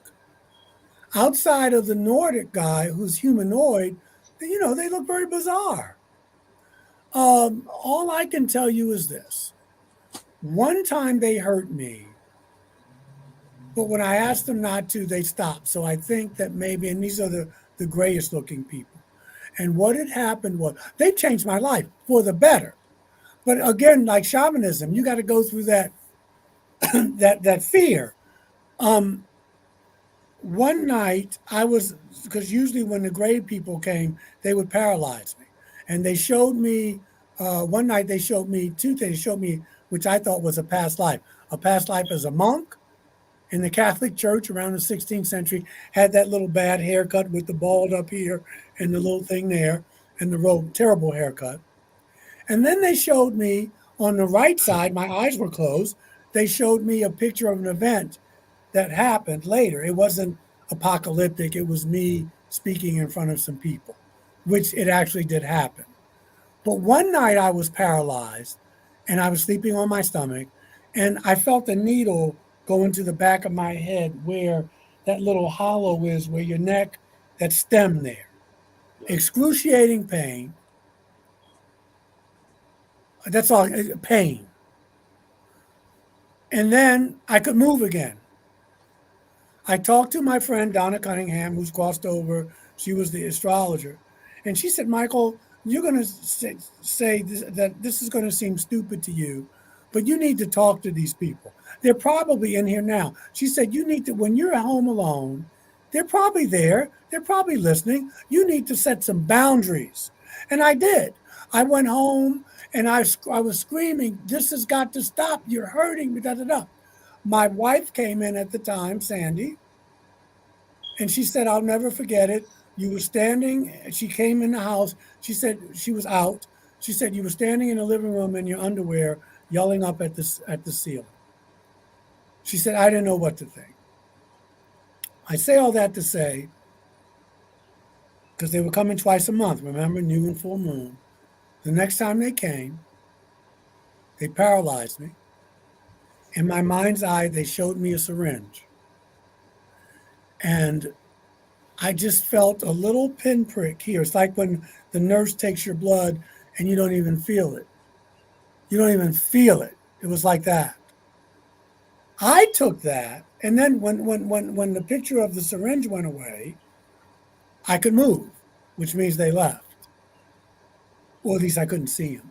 Outside of the Nordic guy who's humanoid, they look very bizarre. All I can tell you is this. One time they hurt me, but when I asked them not to, they stopped. So I think that maybe, and these are the grayest looking people. And what had happened was they changed my life for the better. But again, like shamanism, you got to go through that that fear. One night because usually when the gray people came, they would paralyze me. And they showed me, one night they showed me two things. They showed me, which I thought was a past life as a monk in the Catholic Church around the 16th century, had that little bad haircut with the bald up here and the little thing there and the terrible haircut. And then they showed me on the right side, my eyes were closed, they showed me a picture of an event that happened later. It wasn't apocalyptic. It was me speaking in front of some people, which it actually did happen. But one night I was paralyzed and I was sleeping on my stomach, and I felt a needle go into the back of my head where that little hollow is, where your neck, that stem there. Excruciating pain. That's all, pain. And then I could move again. I talked to my friend Donna Cunningham, who's crossed over. She was the astrologer. And she said, Michael, you're going to say that this is going to seem stupid to you, but you need to talk to these people. They're probably in here now. She said, you need to, when you're at home alone, they're probably there. They're probably listening. You need to set some boundaries. And I did. I went home and I was screaming, this has got to stop. You're hurting me, da, da, da. My wife came in at the time, Sandy, and she said, I'll never forget it. You were standing, she came in the house. She said she was out. She said, you were standing in the living room in your underwear, yelling up at the ceiling. She said, I didn't know what to think. I say all that to say, because they were coming twice a month, remember, new and full moon. The next time they They paralyzed me. In my mind's eye, they showed me a syringe. And I just felt a little pinprick here. It's like when the nurse takes your blood and you don't even feel it. You don't even feel it. It was like that. I took that, and then when the picture of the syringe went away, I could move, which means they left. Or at least I couldn't see them.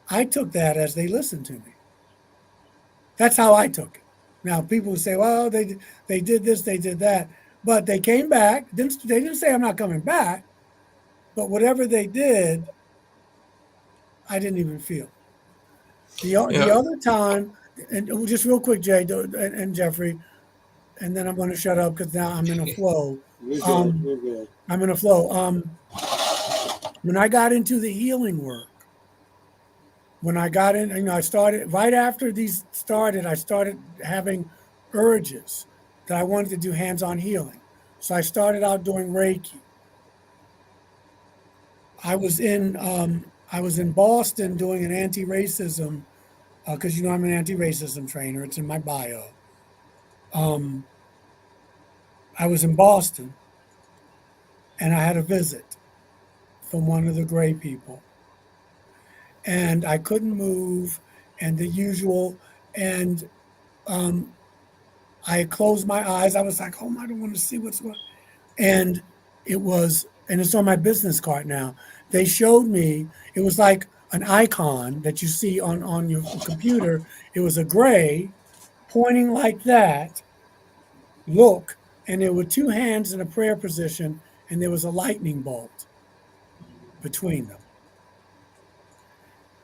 I took that as they listened to me. That's how I took it. Now, people would say, well, they did this, they did that. But they came back. They didn't say I'm not coming back. But whatever they did, I didn't even feel. The other time, and just real quick, Jay and Jeffrey, and then I'm going to shut up because now I'm in a flow. You're good. You're good. I'm in a flow. When I got into the healing work, when I got in, I started right after these started. I started having urges that I wanted to do hands-on healing. So I started out doing Reiki. I was in Boston doing an anti-racism because I'm an anti-racism trainer. It's in my bio. I was in Boston, and I had a visit from one of the gray people, and I couldn't move, and the usual, and I closed my eyes. I was like, oh, I don't want to see what's going on. And it's on my business card now. They showed me, it was like an icon that you see on your computer. It was a gray pointing like that, look, and there were two hands in a prayer position, and there was a lightning bolt between them.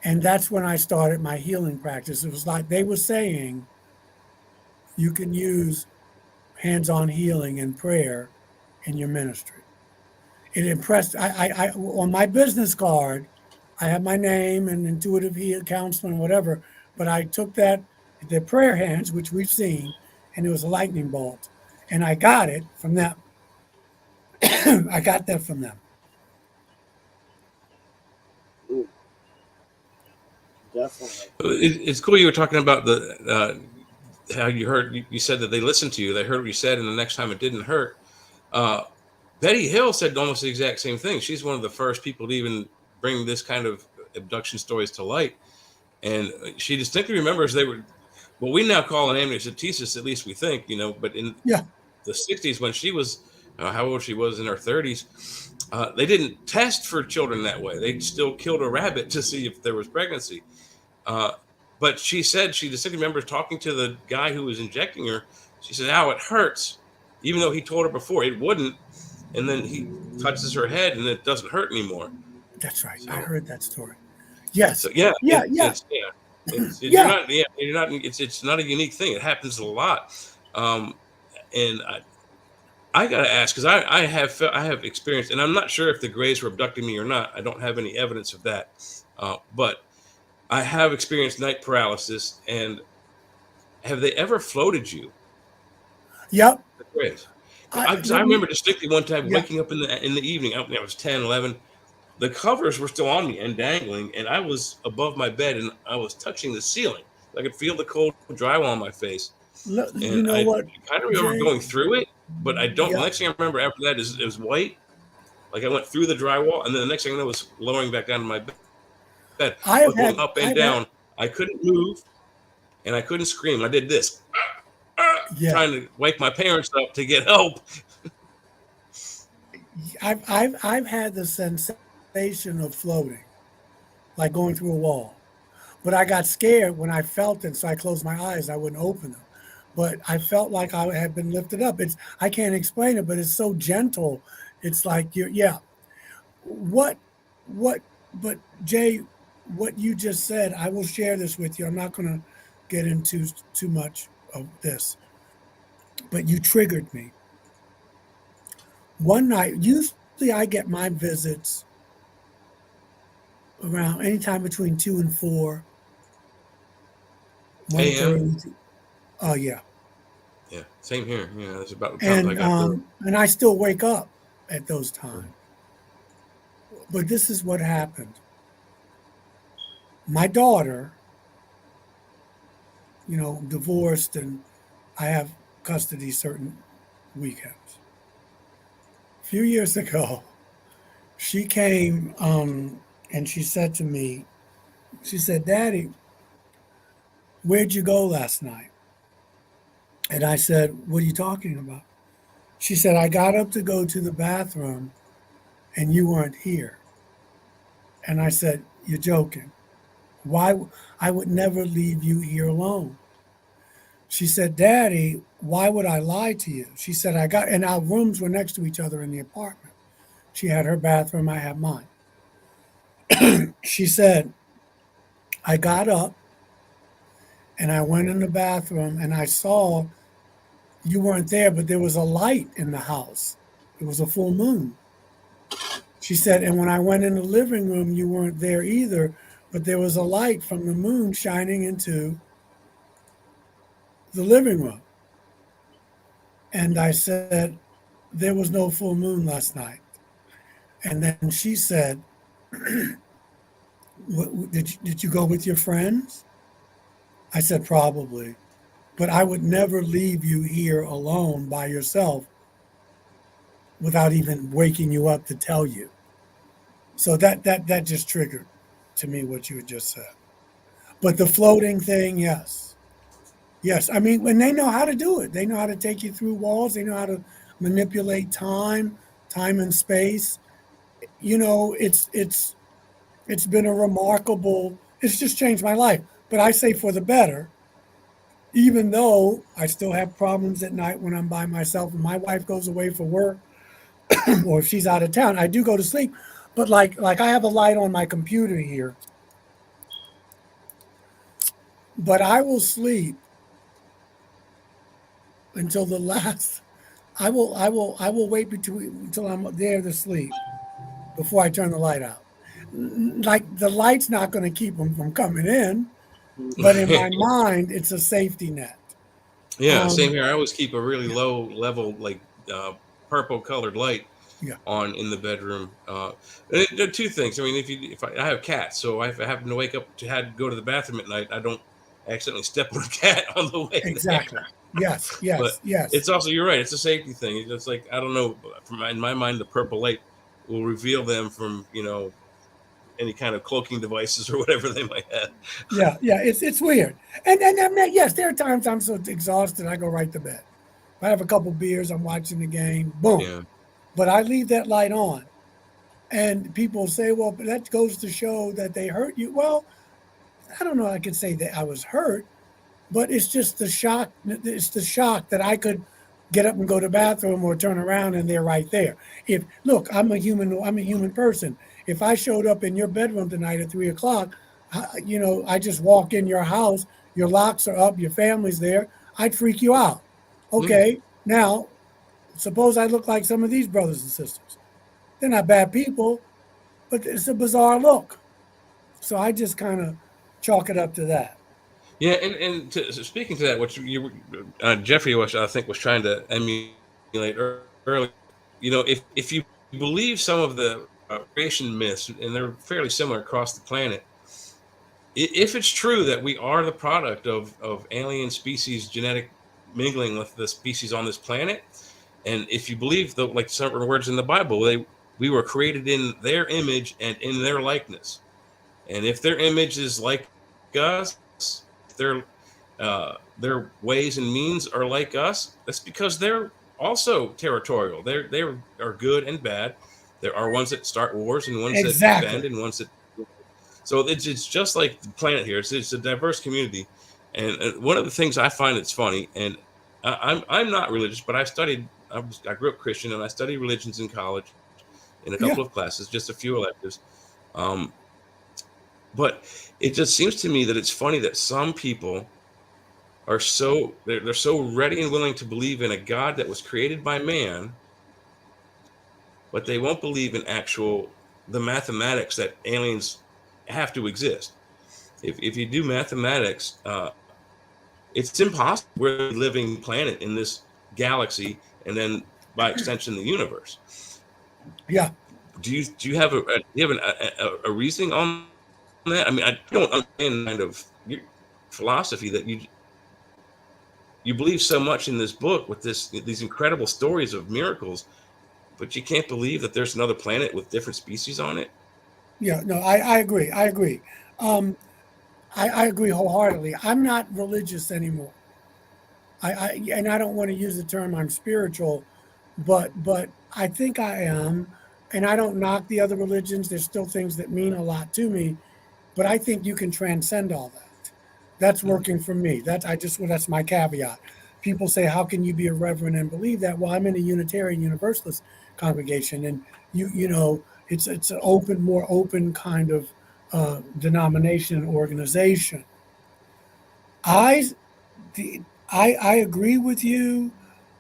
And that's when I started my healing practice. It was like they were saying, you can use hands-on healing and prayer in your ministry. It impressed, I on my business card, I have my name and intuitive healing counseling, whatever, but I took the prayer hands, which we've seen, and it was a lightning bolt. And I got it from them. I got that from them. Ooh. Definitely. It's cool you were talking about how you said that they listened to you. They heard what you said, and the next time it didn't hurt. Betty Hill said almost the exact same thing. She's one of the first people to even bring this kind of abduction stories to light. And she distinctly remembers they were what we now call an amniocentesis, at least we think, but in the 60s when she was, how old she was in her 30s, they didn't test for children that way. They still killed a rabbit to see if there was pregnancy. But she said she distinctly remembers talking to the guy who was injecting her. She said, ow, it hurts. Even though he told her before it wouldn't. And then he touches her head and it doesn't hurt anymore. That's right. So, I heard that story. Yes. So, yeah. You're not. It's not a unique thing. It happens a lot. And I gotta ask because I have experienced, and I'm not sure if the Greys were abducting me or not. I don't have any evidence of that. But I have experienced night paralysis. And have they ever floated you? Yep. The Greys. I remember distinctly one time waking up in the evening. I was 10, 11. The covers were still on me and dangling, and I was above my bed, and I was touching the ceiling. I could feel the cold drywall on my face. Look, and I kind of remember going through it, but I don't. The next thing I remember after that is it was white. Like I went through the drywall, and then the next thing I know was lowering back down to my bed. I was going up and down. I couldn't move, and I couldn't scream. I did this. Trying to wake my parents up to get help. I've had the sensation of floating, like going through a wall, but I got scared when I felt it, so I closed my eyes. I wouldn't open them, but I felt like I had been lifted up. I can't explain it, but it's so gentle. It's like But Jay, what you just said, I will share this with you. I'm not going to get into too much of this. But you triggered me. One night, usually I get my visits around anytime between 2 and 4. AM? Oh, yeah. Yeah, same here. Yeah, that's about the time I got and I still wake up at those times. But this is what happened. My daughter divorced, and I have custody certain weekends. A few years ago, she came and she said to me, she said, "Daddy, where'd you go last night?" And I said, "What are you talking about?" She said, "I got up to go to the bathroom and you weren't here." And I said, "You're joking. Why? I would never leave you here alone." She said, "Daddy, why would I lie to you?" She said, and our rooms were next to each other in the apartment. She had her bathroom, I had mine. She said, "I got up and I went in the bathroom and I saw you weren't there, but there was a light in the house. It was a full moon." She said, "And when I went in the living room, you weren't there either, but there was a light from the moon shining into the living room." And I said, "There was no full moon last night." And then she said, did you go with your friends?" I said, "Probably, but I would never leave you here alone by yourself without even waking you up to tell you." So that just triggered to me what you had just said. But the floating thing, yes. Yes. I mean, when they know how to do it, they know how to take you through walls, they know how to manipulate time and space. It's been a remarkable, it's just changed my life. But I say for the better, even though I still have problems at night when I'm by myself and my wife goes away for work or if she's out of town, I do go to sleep. But like I have a light on my computer here, but I will sleep until the last. I will wait until I'm there to sleep before I turn the light out. Like the light's not going to keep them from coming in, but in my mind, it's a safety net. Yeah, same here. I always keep a really low level, like purple colored light Yeah, on in the bedroom. There are two things. I mean, if I have cats, so if I happen to wake up to had to go to the bathroom at night, I don't accidentally step on a cat on the way there. exactly. Yes, But yes, yes. it's also, you're right. It's a safety thing. It's like, I don't know. In my mind, the purple light will reveal them from any kind of cloaking devices or whatever they might have. Yeah, yeah. It's weird. And I mean, yes, there are times I'm so exhausted I go right to bed. If I have a couple beers, I'm watching the game, boom. Yeah. But I leave that light on. And people say, "Well, but that goes to show that they hurt you." Well, I don't know. I could say that I was hurt, but it's just the shock. It's the shock that I could get up and go to the bathroom or turn around and they're right there. If look, I'm a human person. If I showed up in your bedroom tonight at 3 o'clock, I just walk in your house, your locks are up, your family's there, I'd freak you out. Mm. Okay, now suppose I look like some of these brothers and sisters. They're not bad people, but it's a bizarre look. So I just kind of chalk it up to that. Yeah, so speaking to that, what Jeffrey was, I think, was trying to emulate earlier. If you believe some of the creation myths, and they're fairly similar across the planet, if it's true that we are the product of alien species genetic mingling with the species on this planet, and if you believe like certain words in the Bible, we were created in their image and in their likeness, and if their image is like us, their ways and means are like us, that's because they're also territorial. They are good and bad. There are ones that start wars and ones that defend Exactly. and ones that. So it's just like the planet here. It's a diverse community, and one of the things I find that's funny, and I'm not religious, but I grew up Christian and I studied religions in college, in a Yeah. couple of classes, just a few electives. But it just seems to me that it's funny that some people are they're so ready and willing to believe in a God that was created by man, but they won't believe in the mathematics that aliens have to exist. If you do mathematics, it's impossible. We're a living planet in this galaxy, and then by extension, the universe. Yeah. Do you have a reasoning on that? I mean, I don't understand kind of your philosophy that you believe so much in this book with these incredible stories of miracles, but you can't believe that there's another planet with different species on it. Yeah, no, I agree. I agree. I agree wholeheartedly. I'm not religious anymore. And I don't want to use the term I'm spiritual, but I think I am. And I don't knock the other religions. There's still things that mean a lot to me, but I think you can transcend all that. That's working for me. That's my caveat. People say, how can you be a reverend and believe that? Well, I'm in a Unitarian Universalist congregation, and it's an more open kind of denomination and organization. I I agree with you,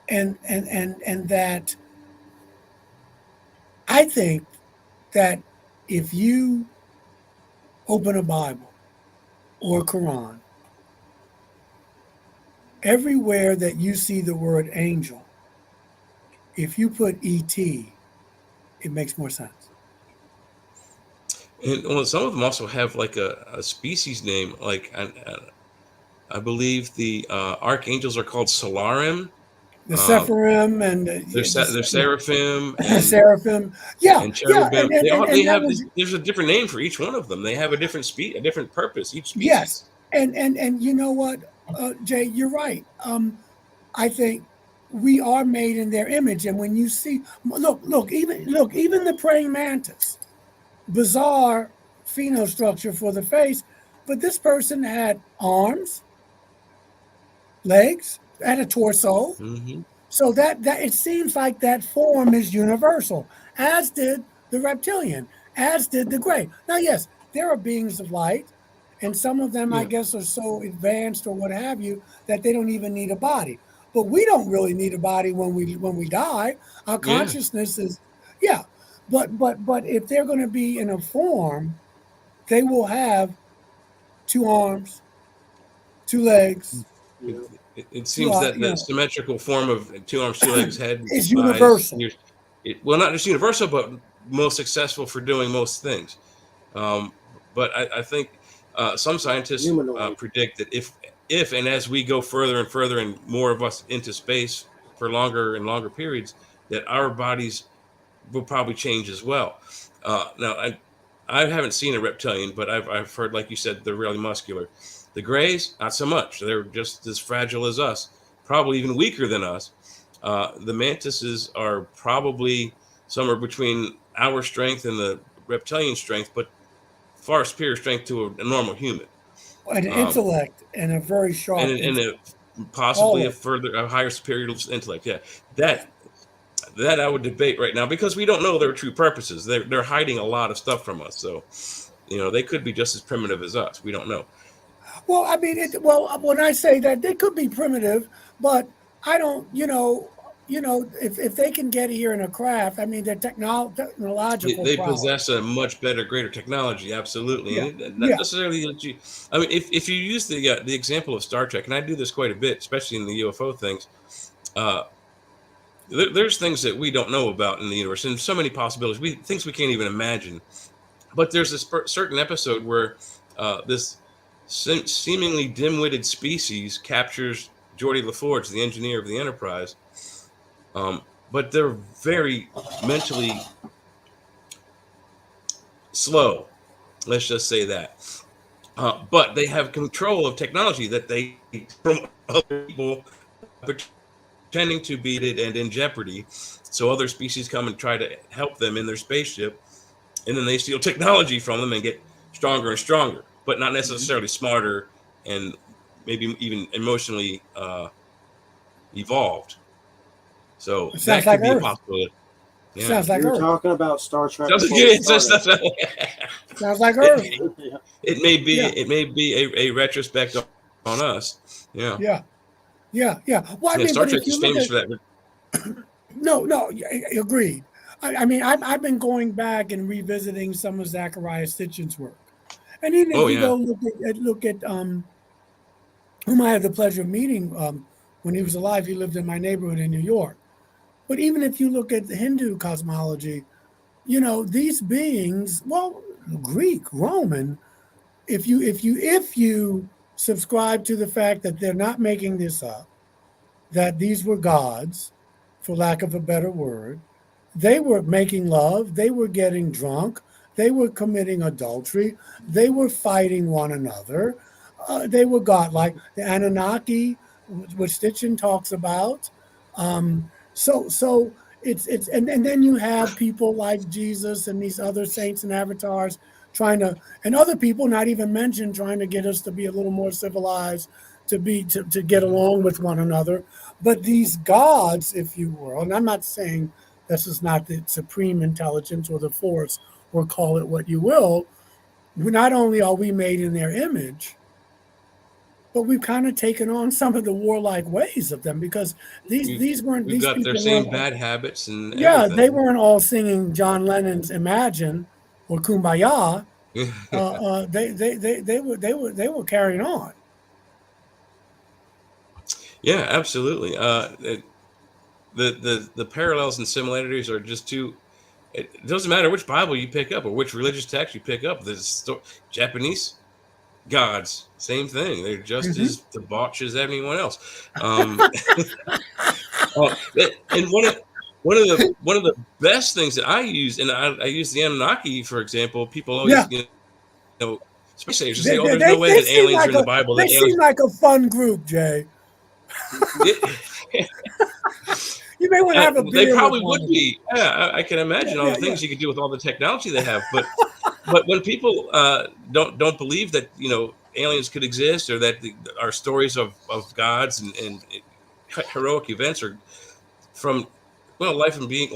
and that I think that if you open a Bible or a Quran, everywhere that you see the word angel, if you put ET, it makes more sense. And well, some of them also have like a species name. Like I believe the archangels are called Solarim. The Sephirim and They're seraphim and seraphim, yeah, yeah, cherubim. They and that have was there's a different name for each one of them. They have a different a different purpose. Each yes, species. and you know what, Jay, you're right. I think we are made in their image, and when you see, even the praying mantis, bizarre phenostructure for the face, but this person had arms, legs, had a torso. Mm-hmm. So that it seems like that form is universal, as did the reptilian, as did the gray. Now, yes, there are beings of light, and some of them, I Yeah. guess, are so advanced or what have you that they don't even need a body. But we don't really need a body when we die. Our Yeah. consciousness is, yeah. But if they're going to be in a form, they will have two arms, two legs, Yeah. It two seems that the symmetrical form of 2 arms, 2 legs, head, is eyes, universal. ears, well, not just universal, but most successful for doing most things. Um, but I think some scientists Humanoid. predict that if and as we go further and further and more of us into space for longer and longer periods, that our bodies will probably change as well. Now, I haven't seen a reptilian, but I've heard, like you said, they're really muscular. The grays, not so much. They're just as fragile as us, probably even weaker than us. The mantises are probably somewhere between our strength and the reptilian strength, but far superior strength to a normal human. An Um, intellect and a very sharp and intellect. possibly a higher superior intellect. Yeah, that I would debate right now because we don't know their true purposes. They're hiding a lot of stuff from us. So, they could be just as primitive as us. We don't know. Well, I mean, when I say that, they could be primitive, but I don't, if they can get here in a craft, I mean, they're technological They prowess. possess a much better, greater technology, absolutely, Yeah, and not yeah. necessarily that you. I mean, if you use the example of Star Trek, and I do this quite a bit, especially in the UFO things, uh, there's things that we don't know about in the universe, and so many possibilities, things we can't even imagine. But there's this certain episode where this seemingly dim-witted species captures Geordie LaForge, the engineer of the Enterprise. But they're very mentally slow. Let's just say that. But they have control of technology that they from other people pretending to be it and in jeopardy. So other species come and try to help them in their spaceship, and then they steal technology from them and get stronger and stronger, but not necessarily smarter and maybe even emotionally evolved. So It sounds that like could be a Earth. possibility. Yeah. Sounds like We were Earth. talking about Star Trek Sounds before like, we it's just- started. Sounds like Earth. Yeah. it may be Yeah. it may be a retrospect on us. Yeah. Yeah. Well, I Yeah, mean, Star but Trek if is you look famous at for that. no, agreed. I mean, I've been going back and revisiting some of Zachariah Sitchin's work, and even if Oh you yeah. go look at whom I had the pleasure of meeting when he was alive. He lived in my neighborhood in New York. But even if you look at the Hindu cosmology, these beings, well, Greek, Roman, if you subscribe to the fact that they're not making this up, that these were gods, for lack of a better word. They were making love, they were getting drunk, they were committing adultery, they were fighting one another, they were godlike. The Anunnaki, which Stitchin talks about. So it's and then you have people like Jesus and these other saints and avatars trying to, and other people not even mentioned, trying to get us to be a little more civilized, to get along with one another. But these gods, if you will, and I'm not saying this is not the supreme intelligence or the force, or call it what you will. Not only are we made in their image, but we've kind of taken on some of the warlike ways of them, because these We've got their people same weren't, bad habits and yeah, they everything. weren't all singing John Lennon's Imagine or Kumbaya. They were carrying on. Yeah, absolutely. The parallels and similarities are just too. It doesn't matter which Bible you pick up or which religious text you pick up. Japanese gods, same thing. They're just Mm-hmm. as debauched as anyone else. And one of the best things that I use, and I use the Anunnaki, for example. People always, Yeah, especially just they, say, "Oh, they, there's they, no way they that seem aliens are like in the a Bible." they That seem aliens. like a fun group, Jay. You may want to have a They beer with probably one would of them. be. Yeah, I can Yeah, imagine all yeah, the yeah. things you could do with all the technology they have. But when people don't believe that aliens could exist, or that our stories of gods and heroic events are from life and being,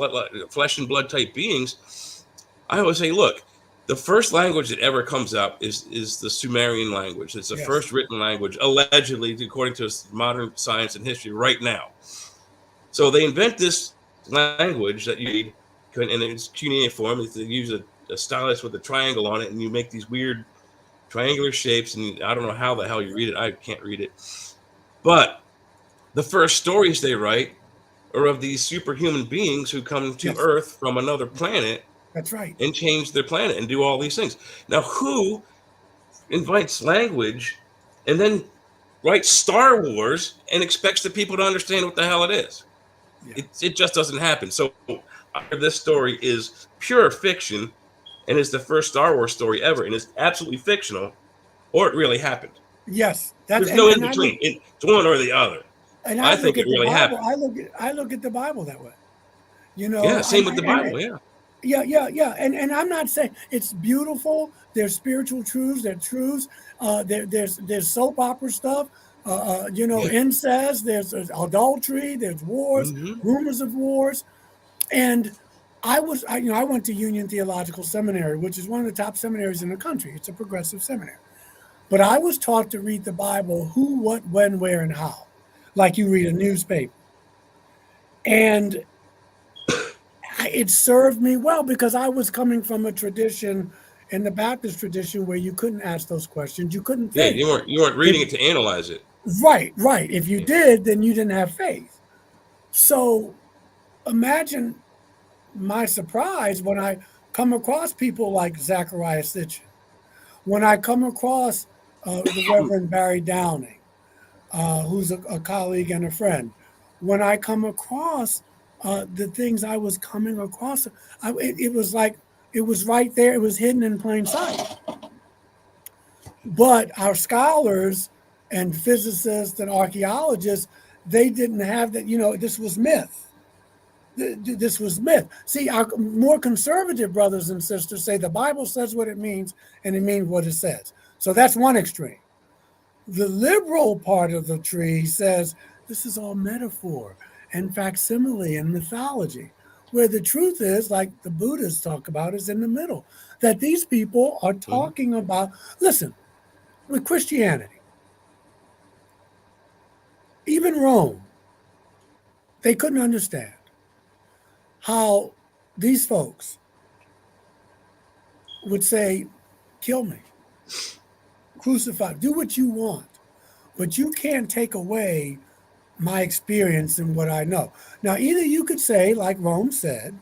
flesh and blood type beings, I always say, look, the first language that ever comes up is the Sumerian language. It's the Yes. first written language, allegedly, according to modern science and history, right now. So they invent this language that you read, and it's cuneiform. They use a stylus with a triangle on it, and you make these weird triangular shapes. And I don't know how the hell you read it. I can't read it. But the first stories they write are of these superhuman beings who come to Yes. Earth from another planet That's right. and change their planet and do all these things. Now, who invites language and then writes Star Wars and expects the people to understand what the hell it is? Yeah. It just doesn't happen. So this story is pure fiction and is the first Star Wars story ever, and it's absolutely fictional, or it really happened. Yes. That's There's no in and I look between. It's one or the other. and I I think look it at the really Bible. happened. I look at the Bible that way. You Yeah, know, same with the Bible. Yeah. yeah. And I'm not saying it's beautiful. There's spiritual truths. There's truths. There's soap opera stuff. Incest. There's adultery. There's wars. Mm-hmm. Rumors of wars. And I went to Union Theological Seminary, which is one of the top seminaries in the country. It's a progressive seminary. But I was taught to read the Bible who, what, when, where, and how, like you read a newspaper. And it served me well, because I was coming from a tradition, in the Baptist tradition, where you couldn't ask those questions. You couldn't Yeah, think. you weren't If, reading it to analyze it. right. If you Yeah. did, then you didn't have faith. So imagine my surprise when I come across people like Zachariah Sitchin, when I come across the Reverend Barry Downing, who's a colleague and a friend, when I come across the things I was coming across, it was like it was right there. It was hidden in plain sight. But our scholars and physicists and archaeologists, they didn't have that. This was myth. This was myth. See, our more conservative brothers and sisters say the Bible says what it means, and it means what it says. So that's one extreme. The liberal part of the tree says this is all metaphor and facsimile and mythology, where the truth is, like the Buddhists talk about, is in the middle. That these people are Mhm. talking about, listen, with Christianity, even Rome, they couldn't understand how these folks would say, kill me, crucify, do what you want, but you can't take away my experience and what I know. Now, either you could say, like Rome said,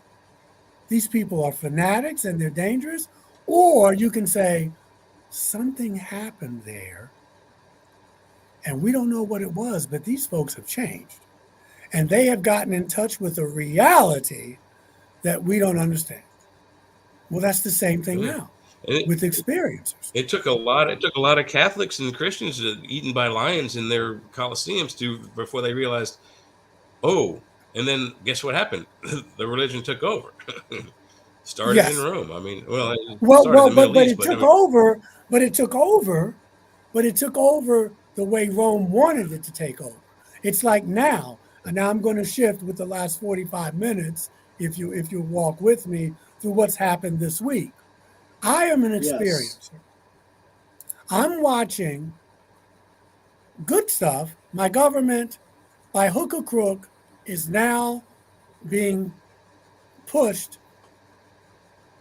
these people are fanatics and they're dangerous, or you can say, something happened there and we don't know what it was, but these folks have changed. and they have gotten in touch with a reality that we don't understand. Well, that's the same thing Yeah. now And with experiencers. it took a lot. It took a lot of Catholics and Christians eaten by lions in their coliseums before they realized, oh. And then guess what happened? The religion took over. Started in Yes. Rome. I mean, well, it Well, started in well, the but Middle but East, it but I took mean, over. But it took over. But it took over the way Rome wanted it to take over. It's like now, and now I'm going to shift with the last 45 minutes, if you walk with me through what's happened this week. I am an Yes. experiencer. I'm watching good stuff. My government, by hook or crook, is now being pushed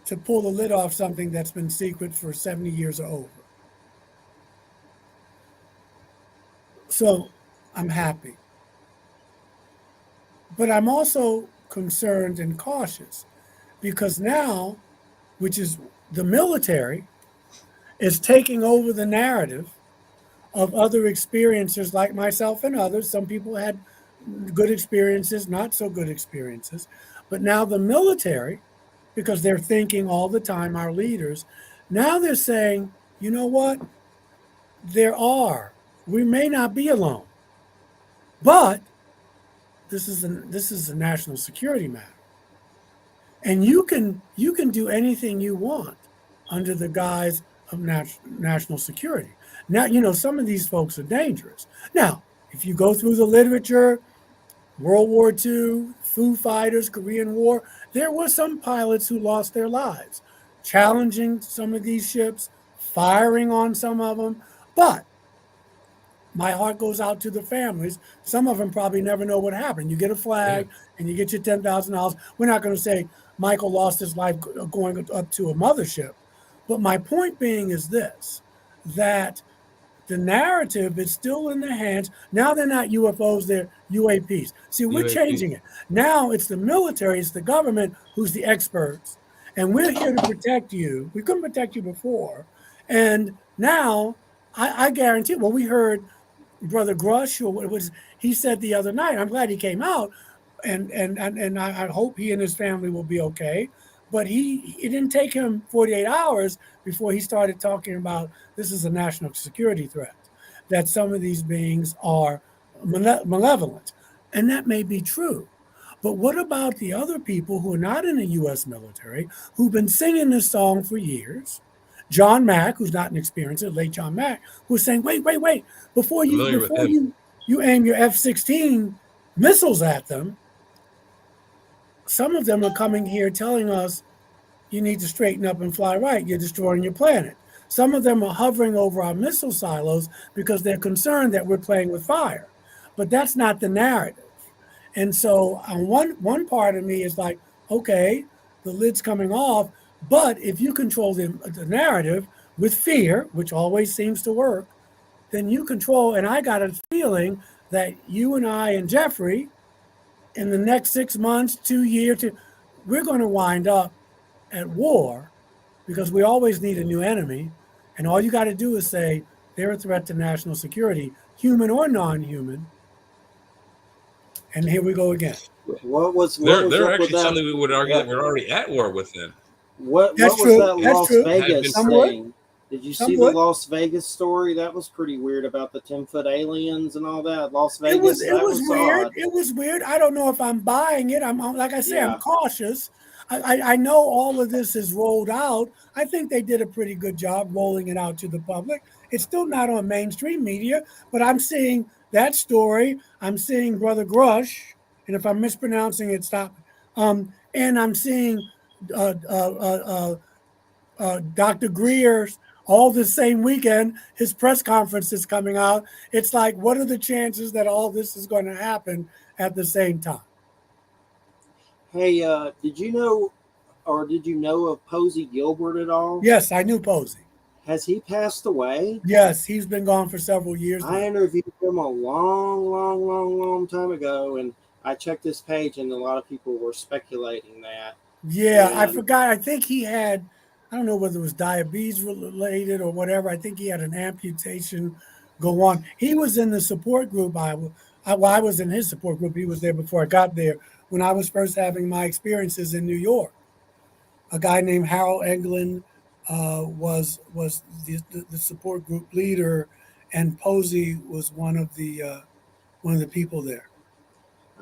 to pull the lid off something that's been secret for 70 years or over. So I'm happy. But I'm also concerned and cautious because now, which is the military, is taking over the narrative of other experiencers like myself and others. Some people had good experiences, not so good experiences. But now the military, because they're thinking all the time, our leaders, now they're saying, you know what? We may not be alone, but this is a national security matter. And you can do anything you want under the guise of national security. Now, you know, some of these folks are dangerous. Now, if you go through the literature, World War II, Foo Fighters, Korean War, there were some pilots who lost their lives, challenging some of these ships, firing on some of them. But my heart goes out to the families. Some of them probably never know what happened. You get a yeah, flag and you get your $10,000. We're not going to say Michael lost his life going up to a mothership. But my point being is this, that the narrative is still in the hands. Now they're not UFOs, they're UAPs. See, we're UAP. changing it. Now it's the military, it's the government who's the experts. And we're here to protect you. We couldn't protect you before. And now I guarantee, well, we heard Brother Grush, or what was he said the other night. I'm glad he came out, and I hope he and his family will be okay. But it didn't take him 48 hours before he started talking about this is a national security threat, that some of these beings are malevolent, and that may be true. But what about the other people who are not in the U.S. military who've been singing this song for years? John Mack, who's not an experiencer, late John Mack, who's saying, wait, Familiar with him. you aim your F-16 missiles at them, some of them are coming here telling us you need to straighten up and fly right. You're destroying your planet. Some of them are hovering over our missile silos because they're concerned that we're playing with fire. But that's not the narrative. And so on one part of me is like, okay, the lid's coming off, but if you control the narrative with fear, which always seems to work, then you control. And I got a feeling that you and I and Jeffrey, in the next 6 months, 2 years, we're going to wind up at war because we always need a new enemy. And all you got to do is say they're a threat to national security, human or non-human. And here we go again. They're actually something we would argue that we're already at war with them. What That's was true. that That's Las true. Vegas Some would. thing? Did you Some see would. the Las Vegas story? That was pretty weird about the 10-foot aliens and all that. Las It Vegas, was that was weird. odd. It was weird. I don't know if I'm buying it. I'm like I say, I'm Yeah. cautious. I know all of this is rolled out. I think they did a pretty good job rolling it out to the public. It's still not on mainstream media, but I'm seeing that story. I'm seeing Brother Grush, and if I'm mispronouncing it, stop. And I'm seeing Dr. Greer's all the same weekend. His press conference is coming out. It's like, what are the chances that all this is going to happen at the same time? Hey, did you know, or did you know of Posey Gilbert at all? Yes, I knew Posey. Has he passed away? Yes, he's been gone for several years now. I interviewed him a long time ago, and I checked his page, and a lot of people were speculating that. Yeah, I forgot. I think he had, I don't know whether it was diabetes related or whatever. I think he had an amputation go on. He was in the support group I was in his support group. He was there before I got there. When I was first having my experiences in New York, a guy named Harold Englund was the support group leader, and Posey was one of the people there.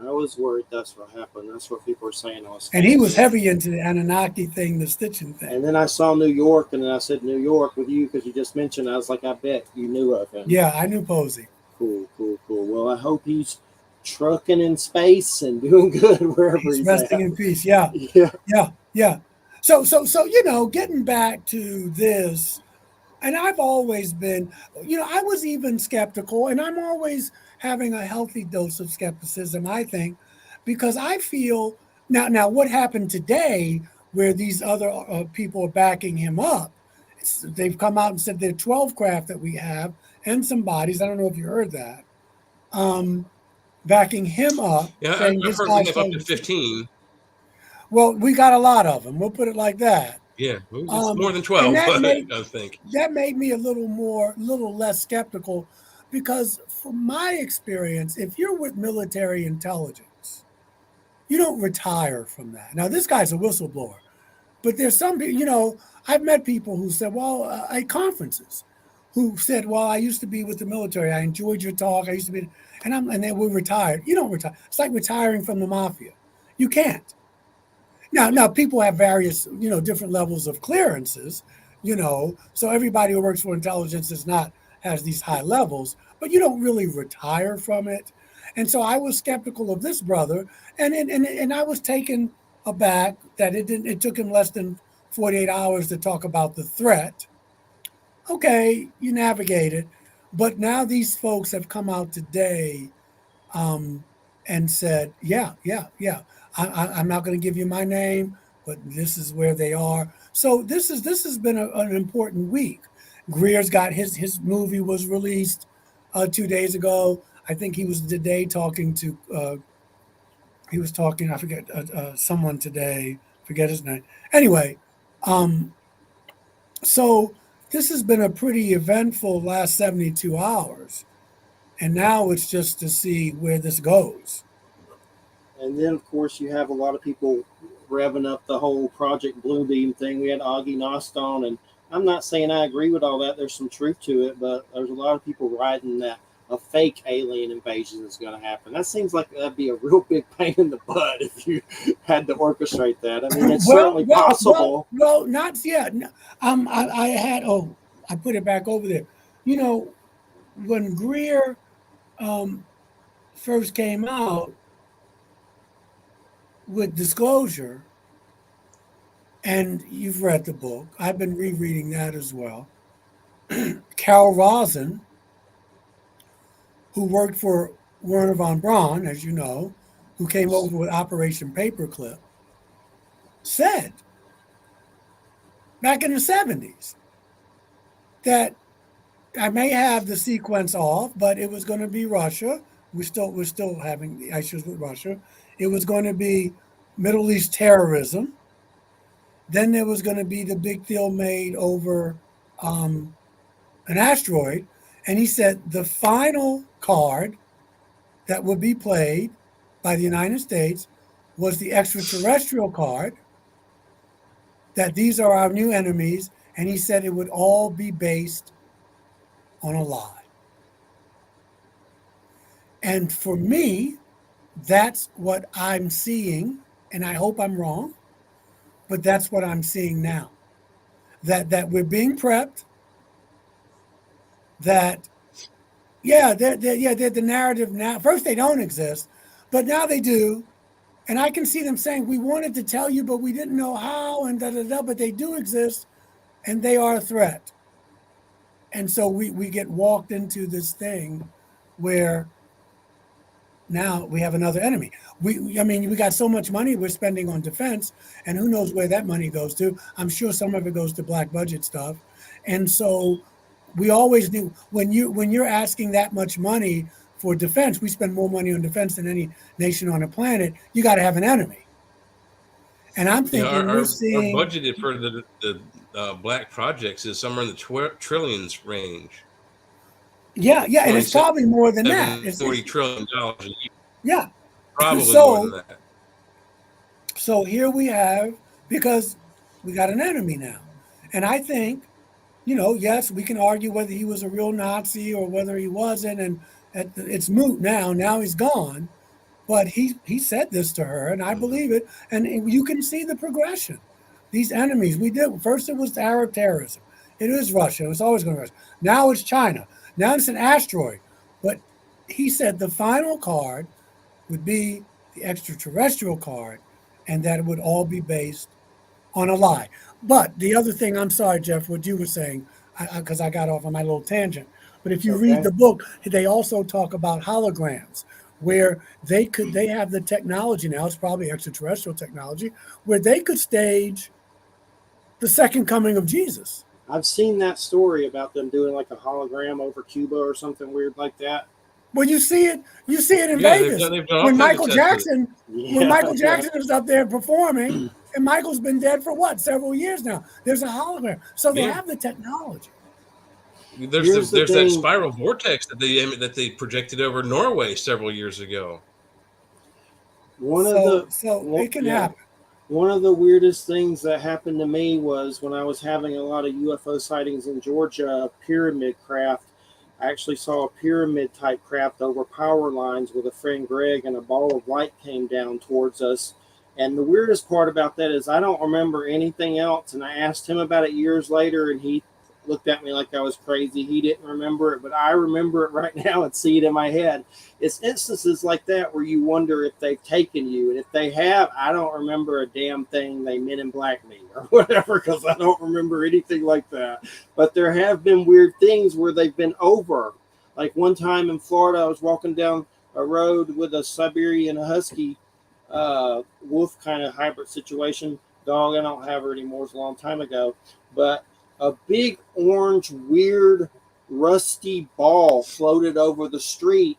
I was worried that's what happened. That's what people were saying. I was And he was heavy into the Anunnaki thing, the stitching thing. And then I saw New York, and then I said New York with you because you just mentioned. I was like, I bet you knew of him. Yeah, I knew Posey. Cool. Well, I hope he's trucking in space and doing good wherever he's resting at. in peace. Yeah. So getting back to this, and I've always been, I was even skeptical, and I'm always having a healthy dose of skepticism, I think, because I feel now what happened today, where these other people are backing him up. They've come out and said there are 12 craft that we have and some bodies. I don't know if you heard that. Backing him up. Yeah, saying I've heard we have up to 15. Well, we got a lot of them. We'll put it like that. Yeah, it's more than 12, I think. That made me a little less skeptical, because from my experience, if you're with military intelligence, you don't retire from that. Now, this guy's a whistleblower, but there's some people, I've met people who said, well, at conferences, who said, well, I used to be with the military. I enjoyed your talk. I used to be, and they were retired. You don't retire. It's like retiring from the mafia. You can't. Now people have various, different levels of clearances, so everybody who works for intelligence has these high levels, but you don't really retire from it. And so I was skeptical of this brother, and I was taken aback that it took him less than 48 hours to talk about the threat. Okay, you navigate it, but now these folks have come out today and said, yeah. I'm not going to give you my name, but this is where they are. So this has been an important week. Greer's got his movie was released 2 days ago. I think he was today talking to I forget someone today, forget his name. Anyway, so this has been a pretty eventful last 72 hours, and now it's just to see where this goes. And then, of course, you have a lot of people revving up the whole Project Bluebeam thing. We had Augie Nost on, and I'm not saying I agree with all that. There's some truth to it, but there's a lot of people writing that a fake alien invasion is going to happen. That seems like that'd be a real big pain in the butt if you had to orchestrate that. I mean, it's certainly possible. Well, not yet. I put it back over there. When Greer first came out with Disclosure, and you've read the book, I've been rereading that as well. Carl Rosen, who worked for Werner von Braun, as you know, who came over with Operation Paperclip, said back in the 70s that I may have the sequence off, but it was going to be Russia. We're still having the issues with Russia. It was going to be Middle East terrorism. Then there was going to be the big deal made over an asteroid. And he said the final card that would be played by the United States was the extraterrestrial card, that these are our new enemies. And he said it would all be based on a lie. And for me, that's what I'm seeing, and I hope I'm wrong, but that's what I'm seeing now. That we're being prepped. They're the narrative now. First, they don't exist, but now they do, and I can see them saying, "We wanted to tell you, but we didn't know how," and but they do exist, and they are a threat. And so we get walked into this thing where now we have another enemy. We got so much money we're spending on defense, and who knows where that money goes to. I'm sure some of it goes to black budget stuff. And so we always knew when you're asking that much money for defense, we spend more money on defense than any nation on the planet. You got to have an enemy. And I'm thinking our budgeted for the black projects is somewhere in the trillions range. Yeah, yeah, and it's probably more than that. $40 trillion a year. Yeah. Probably more than So that. so here we have, because we got an enemy now. And I think, yes, we can argue whether he was a real Nazi or whether he wasn't, and it's moot now. Now he's gone, but he said this to her, and I believe it. And you can see the progression. These enemies we did first. It was Arab terrorism. It is Russia. It's always going to be Russia. Now it's China. Now it's an asteroid. But he said the final card would be the extraterrestrial card, and that it would all be based on a lie. But the other thing, I'm sorry, Jeff, what you were saying, because I got off on my little tangent. But if It's you read okay. the book, they also talk about holograms, where they have the technology now. It's probably extraterrestrial technology, where they could stage the second coming of Jesus. I've seen that story about them doing like a hologram over Cuba or something weird like that. Well, you see it in Yeah, Vegas they've done all when kinds of Michael tests with it. Jackson when Yeah, Michael Jackson is up there performing, and Michael's been dead for what, several years now. There's a hologram, so they Yeah. have the technology. There's that spiral vortex that they projected over Norway several years ago. It can happen. One of the weirdest things that happened to me was when I was having a lot of UFO sightings in Georgia, a pyramid craft. I actually saw a pyramid type craft over power lines with a friend Greg, and a ball of light came down towards us. And the weirdest part about that is I don't remember anything else. And I asked him about it years later, and he looked at me like I was crazy. He didn't remember it, but I remember it right now and see it in my head. It's instances like that where you wonder if they've taken you. And if they have, I don't remember a damn thing they Men in Black me or whatever, because I don't remember anything like that. But there have been weird things where they've been over. Like one time in Florida, I was walking down a road with a Siberian Husky wolf kind of hybrid situation. Dog, I don't have her anymore. It's a long time ago. But a big orange, weird, rusty ball floated over the street,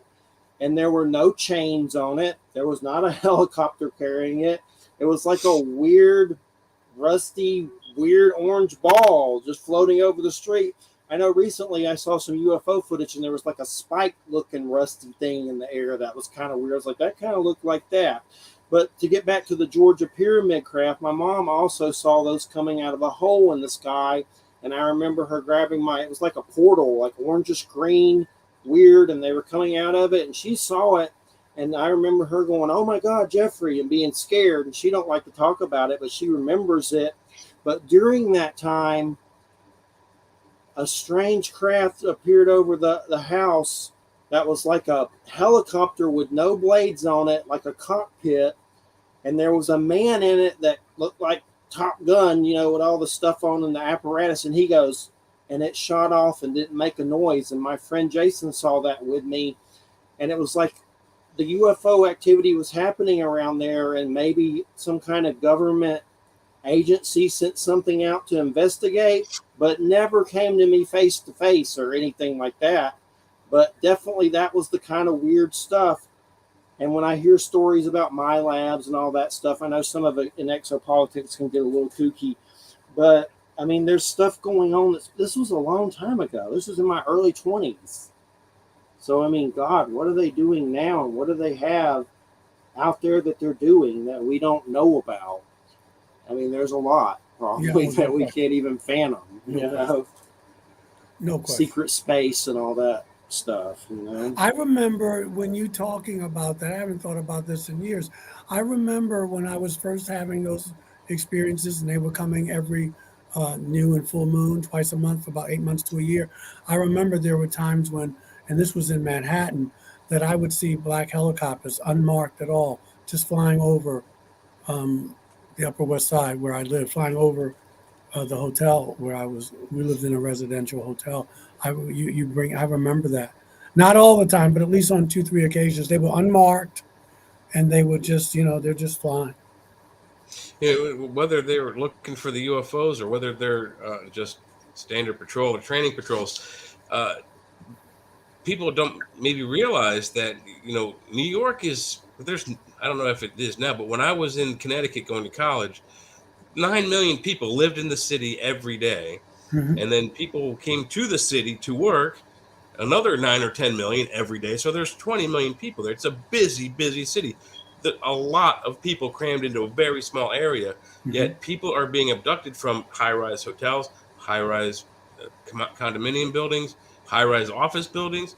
and there were no chains on it. There was not a helicopter carrying it. It was like a weird, rusty, weird orange ball just floating over the street. I know recently I saw some UFO footage, and there was like a spike-looking rusty thing in the air that was kind of weird. I was like, that kind of looked like that. But to get back to the Georgia pyramid craft, my mom also saw those coming out of a hole in the sky. And I remember her grabbing it was like a portal, like orangish green, weird, and they were coming out of it. And she saw it. And I remember her going, "Oh my God, Jeffrey," and being scared. And she don't like to talk about it, but she remembers it. But during that time, a strange craft appeared over the house that was like a helicopter with no blades on it, like a cockpit. And there was a man in it that looked like Top Gun, with all the stuff on and the apparatus. And he goes, and it shot off and didn't make a noise. And my friend Jason saw that with me. And it was like the UFO activity was happening around there, and maybe some kind of government agency sent something out to investigate, but never came to me face to face or anything like that. But definitely that was the kind of weird stuff. And when I hear stories about my labs and all that stuff, I know some of it in exopolitics can get a little kooky, but I mean, there's stuff going on. This was a long time ago. This was in my early 20s. So, I mean, God, what are they doing now? And what do they have out there that they're doing that we don't know about? I mean, there's a lot probably that we can't even fathom, No question. Secret space and all that stuff, I remember when you talking about that, I haven't thought about this in years. I remember when I was first having those experiences, and they were coming every new and full moon, twice a month for about 8 months to a year. I remember there were times when, and this was in Manhattan, that I would see black helicopters unmarked at all, just flying over the Upper West Side where I lived, flying over the hotel where I was. We lived in a residential hotel. I remember that. Not all the time, but at least on 2-3 occasions. They were unmarked, and they would just, they're just flying. Whether they're looking for the UFOs or whether they're just standard patrol or training patrols, people don't maybe realize that, New York I don't know if it is now, but when I was in Connecticut going to college, 9 million people lived in the city every day. Mm-hmm. And then people came to the city to work, another 9 or 10 million every day. So there's 20 million people there. It's a busy, busy city. A lot of people crammed into a very small area, yet people are being abducted from high-rise hotels, high-rise condominium buildings, high-rise office buildings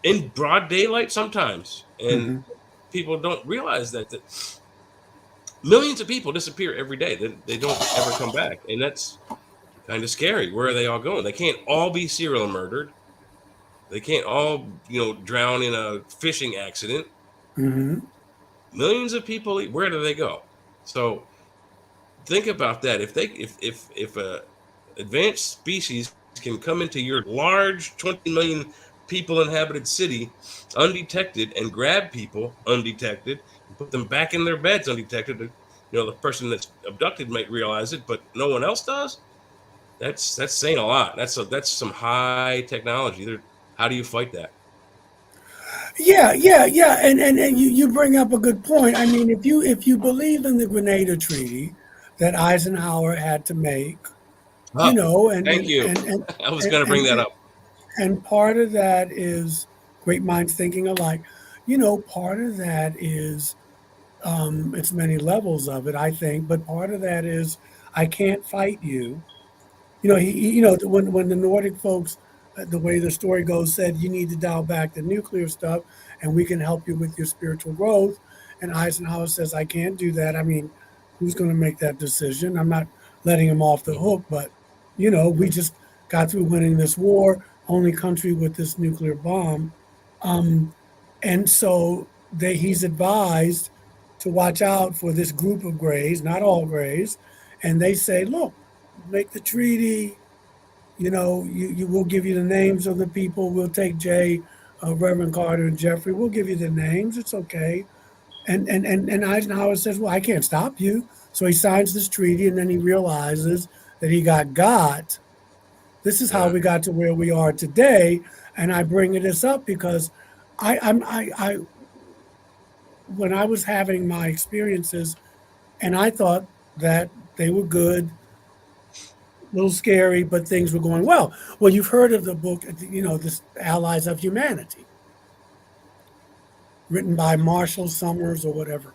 in broad daylight sometimes. And people don't realize that millions of people disappear every day. They don't ever come back. And that's kind of scary. Where are they all going? They can't all be serial murdered. They can't all, drown in a fishing accident. Millions of people, where do they go? So think about that. If a advanced species can come into your large 20 million people inhabited city undetected and grab people undetected and put them back in their beds undetected, the person that's abducted might realize it, but no one else does. That's saying a lot. That's some high technology. How do you fight that? Yeah. And you bring up a good point. I mean, if you believe in the Grenada Treaty that Eisenhower had to make, Thank you. I was going to bring that up. And part of that is great minds thinking alike. Part of that is it's many levels of it, I think, but part of that is I can't fight you. When the Nordic folks, the way the story goes, said you need to dial back the nuclear stuff, and we can help you with your spiritual growth. And Eisenhower says, I can't do that. I mean, who's going to make that decision? I'm not letting him off the hook, but we just got through winning this war, only country with this nuclear bomb, and so he's advised to watch out for this group of Greys, not all Greys, and they say, look, make the treaty. You will give you the names of the people. We'll take Jay, Reverend Carter, and Jeffrey. We'll give you the names. It's okay. And Eisenhower says, well, I can't stop you. So he signs this treaty, and then he realizes that he got. This is how we got to where we are today. And I bring this up because I when I was having my experiences, and I thought that they were good, a little scary, but things were going well. Well, you've heard of the book, this Allies of Humanity, written by Marshall Summers or whatever.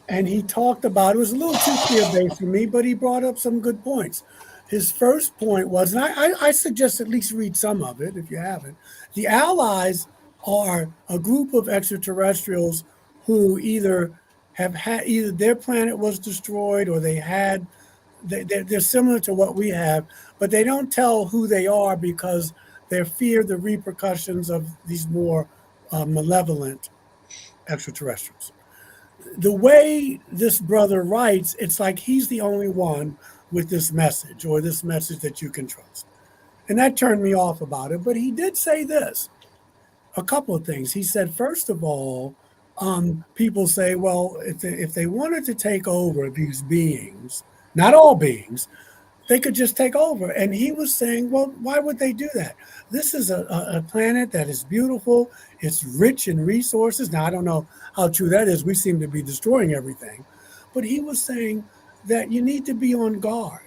And he talked about, it was a little too fear-based for me, but he brought up some good points. His first point was, and I suggest at least read some of it if you haven't. The Allies are a group of extraterrestrials who either their planet was destroyed or they're similar to what we have, but they don't tell who they are because they fear the repercussions of these more malevolent extraterrestrials. The way this brother writes, it's like he's the only one with this message, or this message that you can trust. And that turned me off about it. But he did say this, a couple of things. He said, first of all, people say, well, if they wanted to take over these beings, not all beings, they could just take over. And he was saying, well, why would they do that? This is a planet that is beautiful. It's rich in resources. Now, I don't know how true that is. We seem to be destroying everything. But he was saying that you need to be on guard.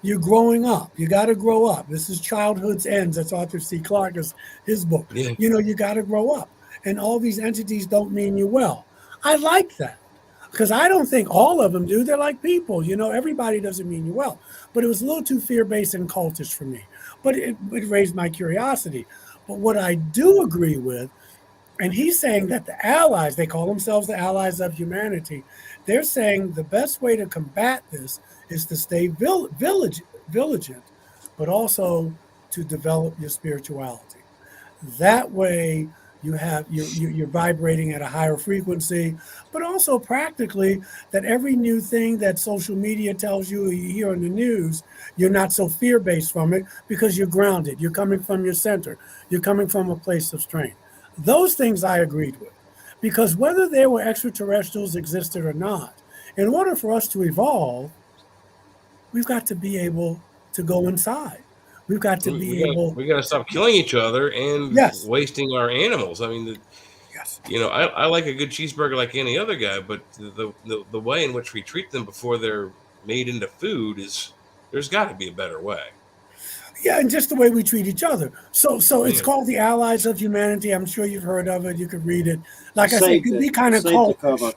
You're growing up. You got to grow up. This is Childhood's Ends. That's Arthur C. Clarke's his book. Yeah. You got to grow up. And all these entities don't mean you well. I like that, because I don't think all of them do. They're like people. Everybody doesn't mean you well. But it was a little too fear-based and cultish for me. But it raised my curiosity. But what I do agree with, and he's saying that the Allies, they call themselves the Allies of Humanity, they're saying the best way to combat this is to stay vigilant, but also to develop your spirituality. That way you're vibrating at a higher frequency, but also practically that every new thing that social media tells you or you hear on the news, you're not so fear-based from it because you're grounded. You're coming from your center. You're coming from a place of strength. Those things I agreed with, because whether there were extraterrestrials existed or not, in order for us to evolve, we've got to be able to go inside. We've got to we got to stop killing each other and wasting our animals. I mean, I like a good cheeseburger like any other guy, but the way in which we treat them before they're made into food there's got to be a better way. Yeah, and just the way we treat each other. So it's Yeah. called The Allies of Humanity. I'm sure you've heard of it. You could read it. I Like I said, it saved could it. be kind of Saved the cover. cultish.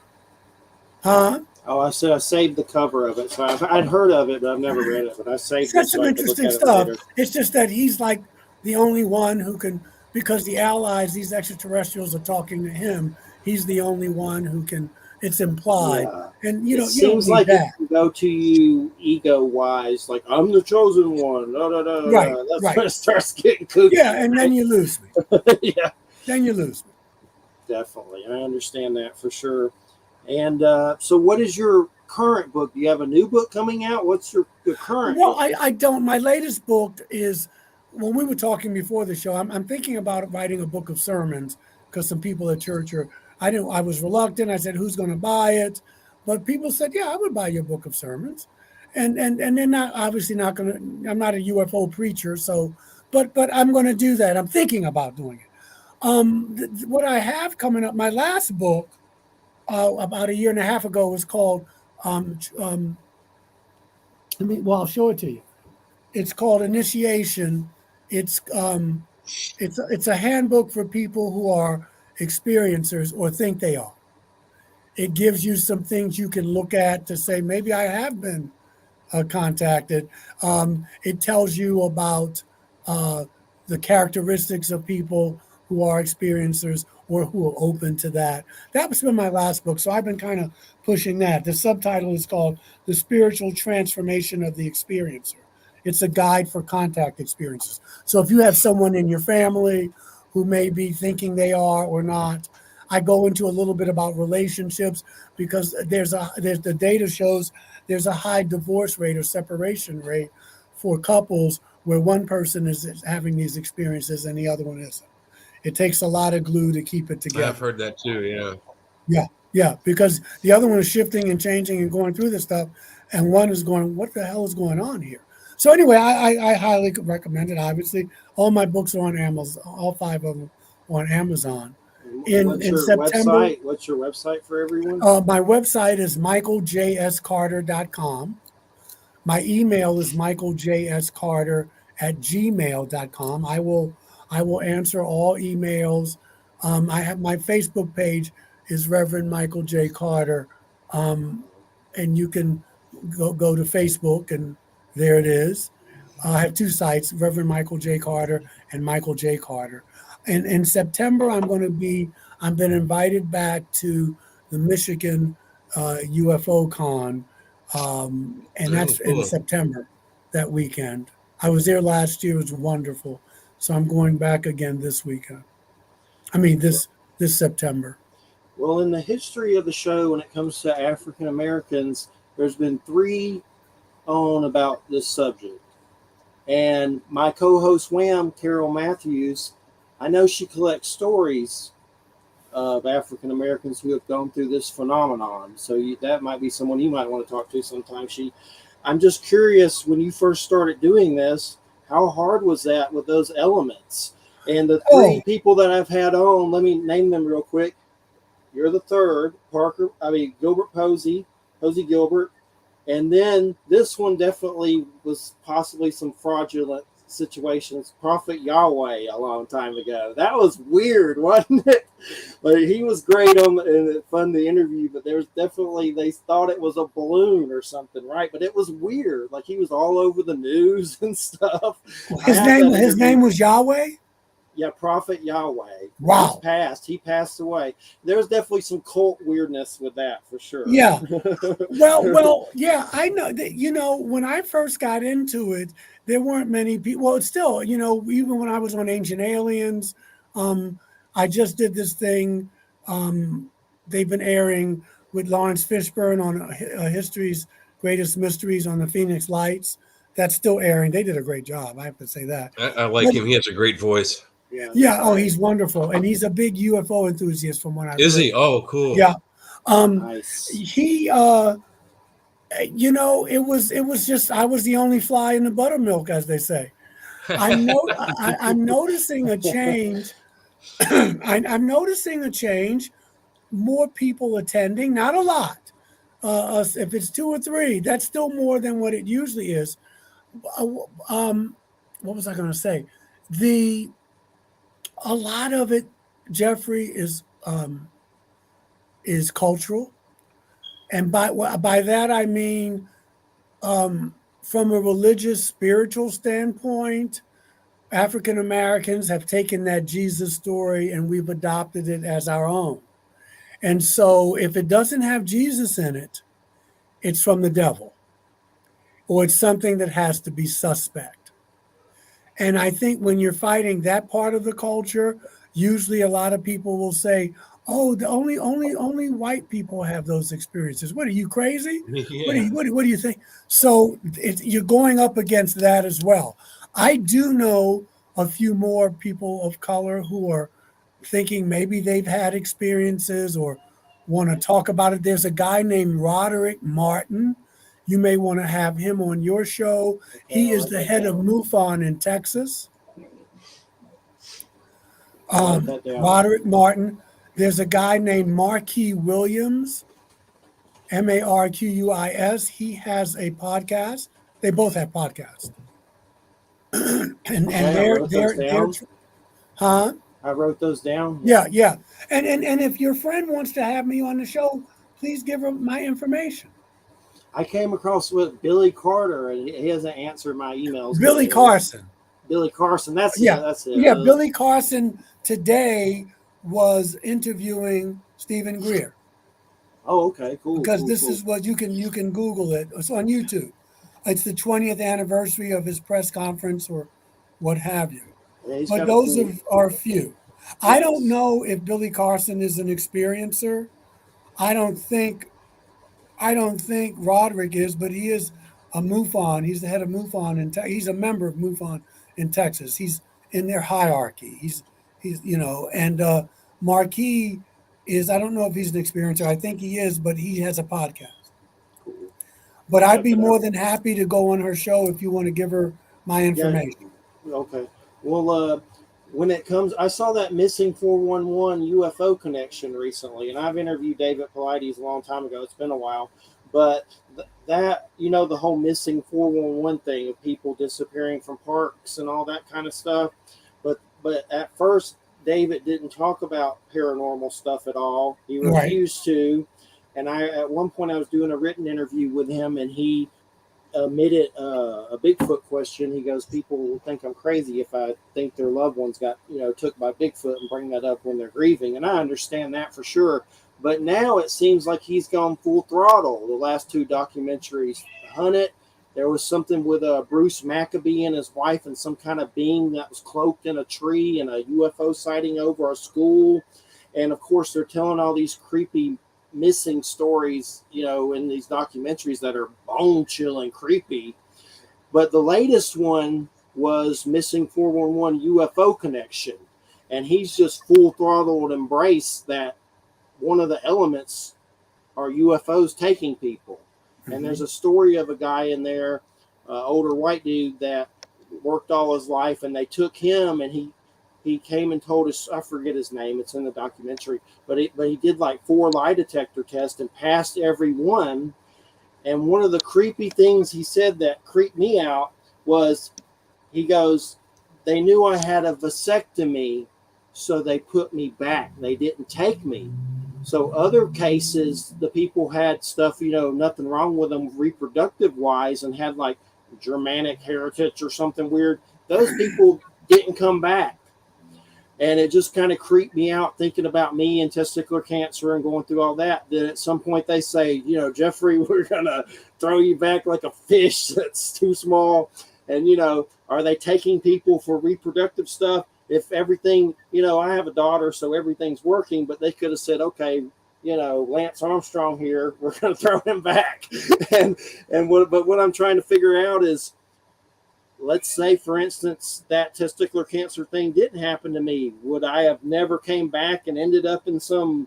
Huh? Oh, I said I saved the cover of it. So I'd heard of it, but I've never read it. But I saved it That's so some I could look interesting at it stuff. later. It's just that he's like the only one who can, because the allies, these extraterrestrials are talking to him. He's the only one who can. It's implied, Yeah. and It you don't seems need like it that. can go to you ego wise, like I'm the chosen one. Da, da, da, da, Right, da. That's right. when it starts getting kooky. Yeah, and then you lose me. Yeah, Then you lose me. definitely. I understand that for sure. And so, what is your current book? Do you have a new book coming out? What's your current Well, book? I don't. My latest book is when we were talking before the show. I'm thinking about writing a book of sermons because some people at church are. I didn't. I was reluctant. I said, "Who's going to buy it?" But people said, "Yeah, I would buy your book of sermons," and they're not obviously not going to. I'm not a UFO preacher, so but I'm going to do that. I'm thinking about doing it. What I have coming up, my last book about a year and a half ago was called. Um, um, I'll show it to you. It's called Initiation. It's it's a handbook for people who are experiencers or think they are. It gives you some things you can look at to say maybe I have been contacted. It tells you about uh, the characteristics of people who are experiencers or who are open to that. That was been my last book, so I've been kind of pushing that. The subtitle is called "The Spiritual Transformation of the Experiencer." It's a guide for contact experiences. So if you have someone in your family who may be thinking they are or not, I go into a little bit about relationships because there's the data shows there's a high divorce rate or separation rate for couples where one person is having these experiences and the other one isn't. It takes a lot of glue to keep it I've together. heard that too. Yeah. Yeah, yeah, because the other one is shifting and changing and going through this stuff, and one is going, "What the hell is going on here?" So anyway, I highly recommend it. Obviously, all my books are on Amazon. All five of them are on Amazon. What's In your September, website? What's your website for everyone? my website is michaeljscarter.com. My email is michaeljscarter@gmail.com. I will answer all emails. I have my Facebook page is Reverend Michael J. Carter. And you can go to Facebook and there it is. I have two sites, Reverend Michael J. Carter and Michael J. Carter. And in September, I've been invited back to the Michigan UFO Con, and Oh, that's in cool. September, that weekend. I was there last year; it was wonderful. So I'm going back again this weekend. I mean this September. Well, in the history of the show, when it comes to African Americans, there's been three on about this subject. And my co-host Wham, Carol Matthews, I know she collects stories of African Americans who have gone through this phenomenon. So that might be someone you might want to talk to sometime. I'm just curious, when you first started doing this, how hard was that with those elements? And the Oh, three people that I've had on, let me name them real quick. You're the third, Gilbert Posey Gilbert. And then this one definitely was possibly some fraudulent situations. Prophet Yahweh a long time ago. That was weird, wasn't it? But he was great and fun to interview. But there's definitely they thought it was a balloon or something, right? But it was weird. Like he was all over the news and stuff. his name was Yahweh. Yeah, Prophet Yahweh. Wow. He passed away. There's definitely some cult weirdness with that for sure. Yeah. Well, yeah, I know that, when I first got into it, there weren't many people. Well, it's still, even when I was on Ancient Aliens, um, I just did this thing. They've been airing with Lawrence Fishburne on History's Greatest Mysteries on the Phoenix Lights. That's still airing. They did a great job. I have to say that. I like him. He has a great voice. Yeah. Oh, he's wonderful. And he's a big UFO enthusiast from what I've Is heard. he? Oh, cool. Yeah. Nice. He it was just I was the only fly in the buttermilk, as they say. I'm noticing a change. I'm noticing a change. More people attending, not a lot. If it's two or three, that's still more than what it usually is. what was I going to say? The A lot of it, Jeffrey, is cultural, and by that I mean from a religious, spiritual standpoint. African Americans have taken that Jesus story and we've adopted it as our own. And so if it doesn't have Jesus in it, it's from the devil or it's something that has to be suspect. And I think when you're fighting that part of the culture, usually a lot of people will say, "Oh, the only white people have those experiences." What are you crazy? Yeah. What do you think? So you're going up against that as well. I do know a few more people of color who are thinking maybe they've had experiences or want to talk about it. There's a guy named Roderick Martin. You may want to have him on your show. Okay, He I'll is write the that head of down. MUFON in Texas. I'll write that down. Roderick Martin. There's a guy named Marquis Williams, Marquis. He has a podcast. They both have podcasts, and Okay, I wrote those they're down. huh? I wrote those down. Yeah. And if your friend wants to have me on the show, please give her my information. I came across with Billy Carter, and he hasn't answered my emails. Billy Carson. Billy Carson. That's Yeah. it. That's it. Yeah. Billy Carson today was interviewing Stephen Greer. Oh, okay, cool. Because cool, this cool. is what you can Google it. It's on YouTube. It's the 20th anniversary of his press conference or what have you. Yeah, he's But got a those cool. are few. I don't know if Billy Carson is an experiencer. I don't think Roderick is, but he is a MUFON. He's the head of MUFON and he's a member of MUFON in Texas. He's in their hierarchy. He's and Marquis is, I don't know if he's an experiencer. I think he is, but he has a podcast. Cool. But I'd Check be it more out. than happy to go on her show if you want to give her my Yeah. information. Okay. Well, when it comes, I saw that missing 411 UFO connection recently, and I've interviewed David Paulides a long time ago. It's been a while, but that the whole missing 411 thing of people disappearing from parks and all that kind of stuff. But at first, David didn't talk about paranormal stuff at all. He Right. refused to, and at one point I was doing a written interview with him, and he admitted a Bigfoot question. He goes, people will think I'm crazy if I think their loved ones got took by Bigfoot and bring that up when they're grieving, and I understand that for sure. But now it seems like he's gone full throttle. The last two documentaries, Hunt It, there was something with Bruce Maccabee and his wife and some kind of being that was cloaked in a tree and a UFO sighting over a school, and of course they're telling all these creepy missing stories, in these documentaries that are bone chilling, creepy. But the latest one was missing 411 UFO connection, and he's just full throttled embrace that one of the elements are UFOs taking people. Mm-hmm. And there's a story of a guy in there, older white dude that worked all his life, and they took him, and he came and told us, I forget his name, it's in the documentary, but he did like 4 lie detector tests and passed every one. And one of the creepy things he said that creeped me out was, he goes, they knew I had a vasectomy, so they put me back. They didn't take me. So other cases, the people had stuff, nothing wrong with them reproductive wise and had like Germanic heritage or something weird. Those people didn't come back. And it just kind of creeped me out thinking about me and testicular cancer and going through all that. Then at some point they say, Jeffrey, we're going to throw you back like a fish that's too small. And, are they taking people for reproductive stuff? If everything, I have a daughter, so everything's working, but they could have said, okay, Lance Armstrong here, we're going to throw him back. But what I'm trying to figure out is, let's say, for instance, that testicular cancer thing didn't happen to me. Would I have never came back and ended up in some,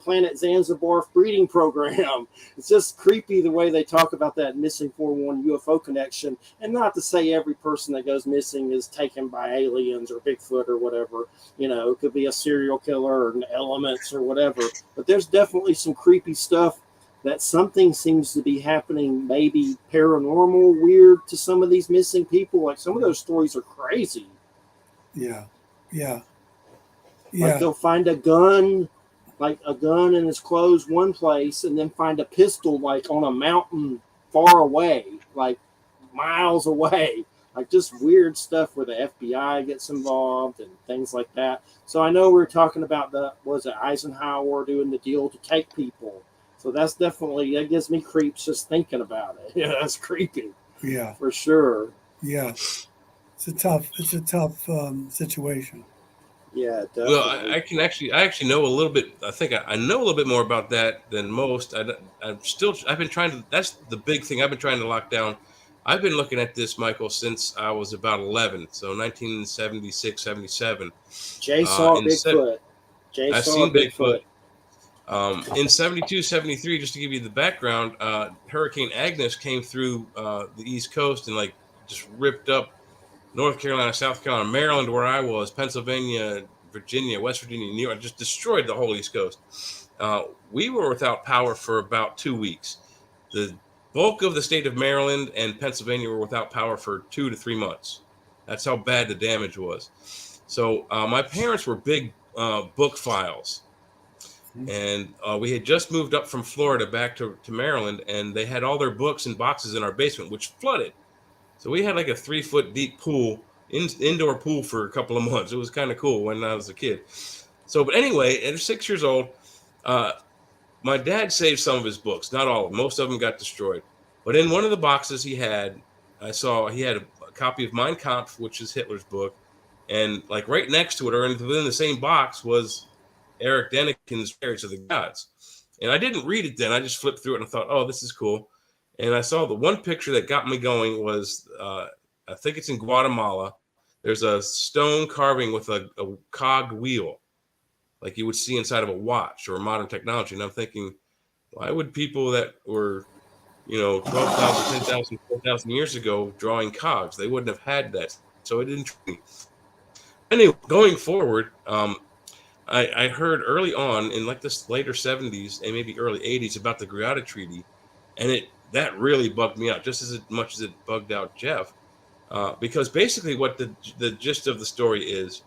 Planet Zanzibar breeding program? It's just creepy the way they talk about that missing 411 UFO connection. And not to say every person that goes missing is taken by aliens or Bigfoot or whatever. It could be a serial killer or elements or whatever. But there's definitely some creepy stuff that something seems to be happening, maybe paranormal, weird to some of these missing people. Like some of those stories are crazy. Yeah. Yeah. Like Yeah. they'll find a gun, like a gun in his clothes one place, and then find a pistol like on a mountain far away, like miles away. Like just weird stuff where the FBI gets involved and things like that. So I know we're talking about was it Eisenhower doing the deal to take people. So that's definitely, that gives me creeps just thinking about it. Yeah, that's creepy. Yeah. For sure. Yeah. It's a tough situation. Yeah, definitely. Well, I actually know a little bit. I think I know a little bit more about that than most. I've been trying to. That's the big thing I've been trying to lock down. I've been looking at this, Michael, since I was about 11, so 1976, 77. Jay saw In Bigfoot. Jay I've saw seen Bigfoot. Bigfoot. In 72, 73, just to give you the background, Hurricane Agnes came through the East Coast and like just ripped up North Carolina, South Carolina, Maryland, where I was, Pennsylvania, Virginia, West Virginia, New York, just destroyed the whole East Coast. We were without power for about 2 weeks. The bulk of the state of Maryland and Pennsylvania were without power for 2 to 3 months. That's how bad the damage was. So my parents were big book files. And we had just moved up from Florida back to Maryland, and they had all their books in boxes in our basement, which flooded. So we had like a 3-foot deep pool, indoor pool for a couple of months. It was kind of cool when I was a kid. So, but anyway, at 6 years old, my dad saved some of his books, not all of them. Most of them got destroyed. But in one of the boxes I saw he had a copy of Mein Kampf, which is Hitler's book. And like right next to it, or within the same box, was Eric Denikin's Chariots of the Gods. And I didn't read it then. I just flipped through it and I thought, oh, this is cool. And I saw the one picture that got me going was, I think it's in Guatemala. There's a stone carving with a cogged wheel, like you would see inside of a watch or modern technology. And I'm thinking, why would people that were, 12,000, 10,000, 4,000 years ago drawing cogs? They wouldn't have had that. So it didn't. Anyway, going forward, I heard early on in like this later 70s and maybe early 80s about the Greada Treaty, and that really bugged me out just as much as it bugged out Jeff, because basically what the gist of the story is,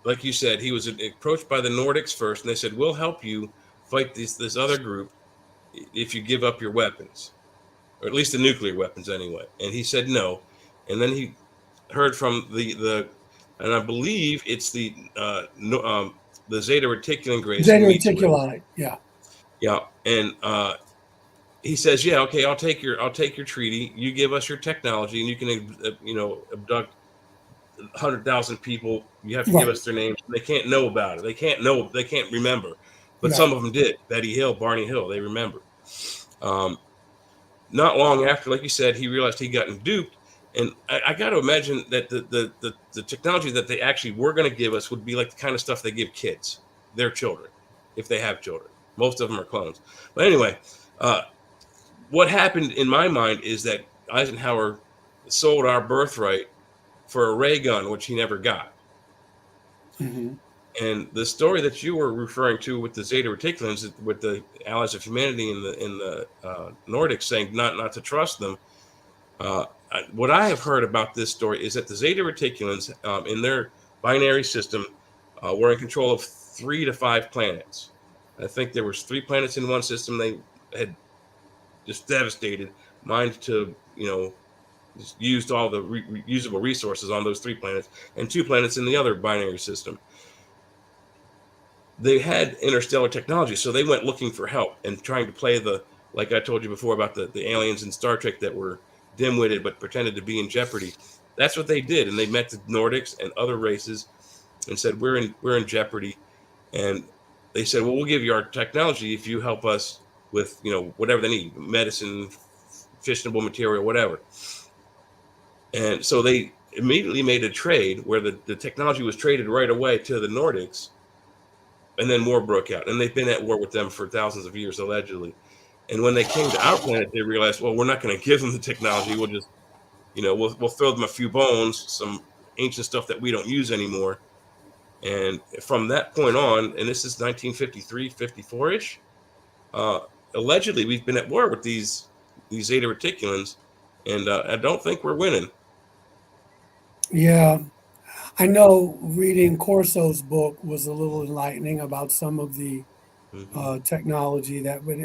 like you said, he was approached by the Nordics first, and they said, we'll help you fight this other group if you give up your weapons, or at least the nuclear weapons anyway. And he said no, and then he heard from the and I believe it's the Zeta Reticulans race. Zeta Reticuli, yeah. Yeah, and he says, yeah, okay, I'll take your treaty. You give us your technology, and you can abduct 100,000 people. You have to give us their names. They can't know about it. They can't remember. But some of them did. Betty Hill, Barney Hill, they remember. Not long after, like you said, he realized he'd gotten duped. And I got to imagine that the technology that they actually were going to give us would be like the kind of stuff they give kids, their children, if they have children. Most of them are clones. But anyway, what happened in my mind is that Eisenhower sold our birthright for a ray gun, which he never got. Mm-hmm. And the story that you were referring to with the Zeta Reticulans, with the Allies of Humanity in the Nordics saying not to trust them, what I have heard about this story is that the Zeta Reticulans, in their binary system, were in control of 3 to 5 planets. I think there was 3 planets in one system they had just devastated, mined to, just used all the usable resources on those 3 planets, and 2 planets in the other binary system. They had interstellar technology, so they went looking for help and trying to play like I told you before about the aliens in Star Trek that were dim-witted but pretended to be in jeopardy. That's what they did, and they met the Nordics and other races and said, we're in jeopardy. And they said, well, we'll give you our technology if you help us with whatever they need, medicine, fissionable material, whatever. And so they immediately made a trade where the technology was traded right away to the Nordics, and then war broke out. And they've been at war with them for thousands of years, allegedly. And when they came to our planet, they realized, well, we're not going to give them the technology. We'll just, we'll throw them a few bones, some ancient stuff that we don't use anymore. And from that point on, and this is 1953, 54-ish, allegedly we've been at war with these Zeta Reticulans, and I don't think we're winning. Yeah, I know reading Corso's book was a little enlightening about some of the technology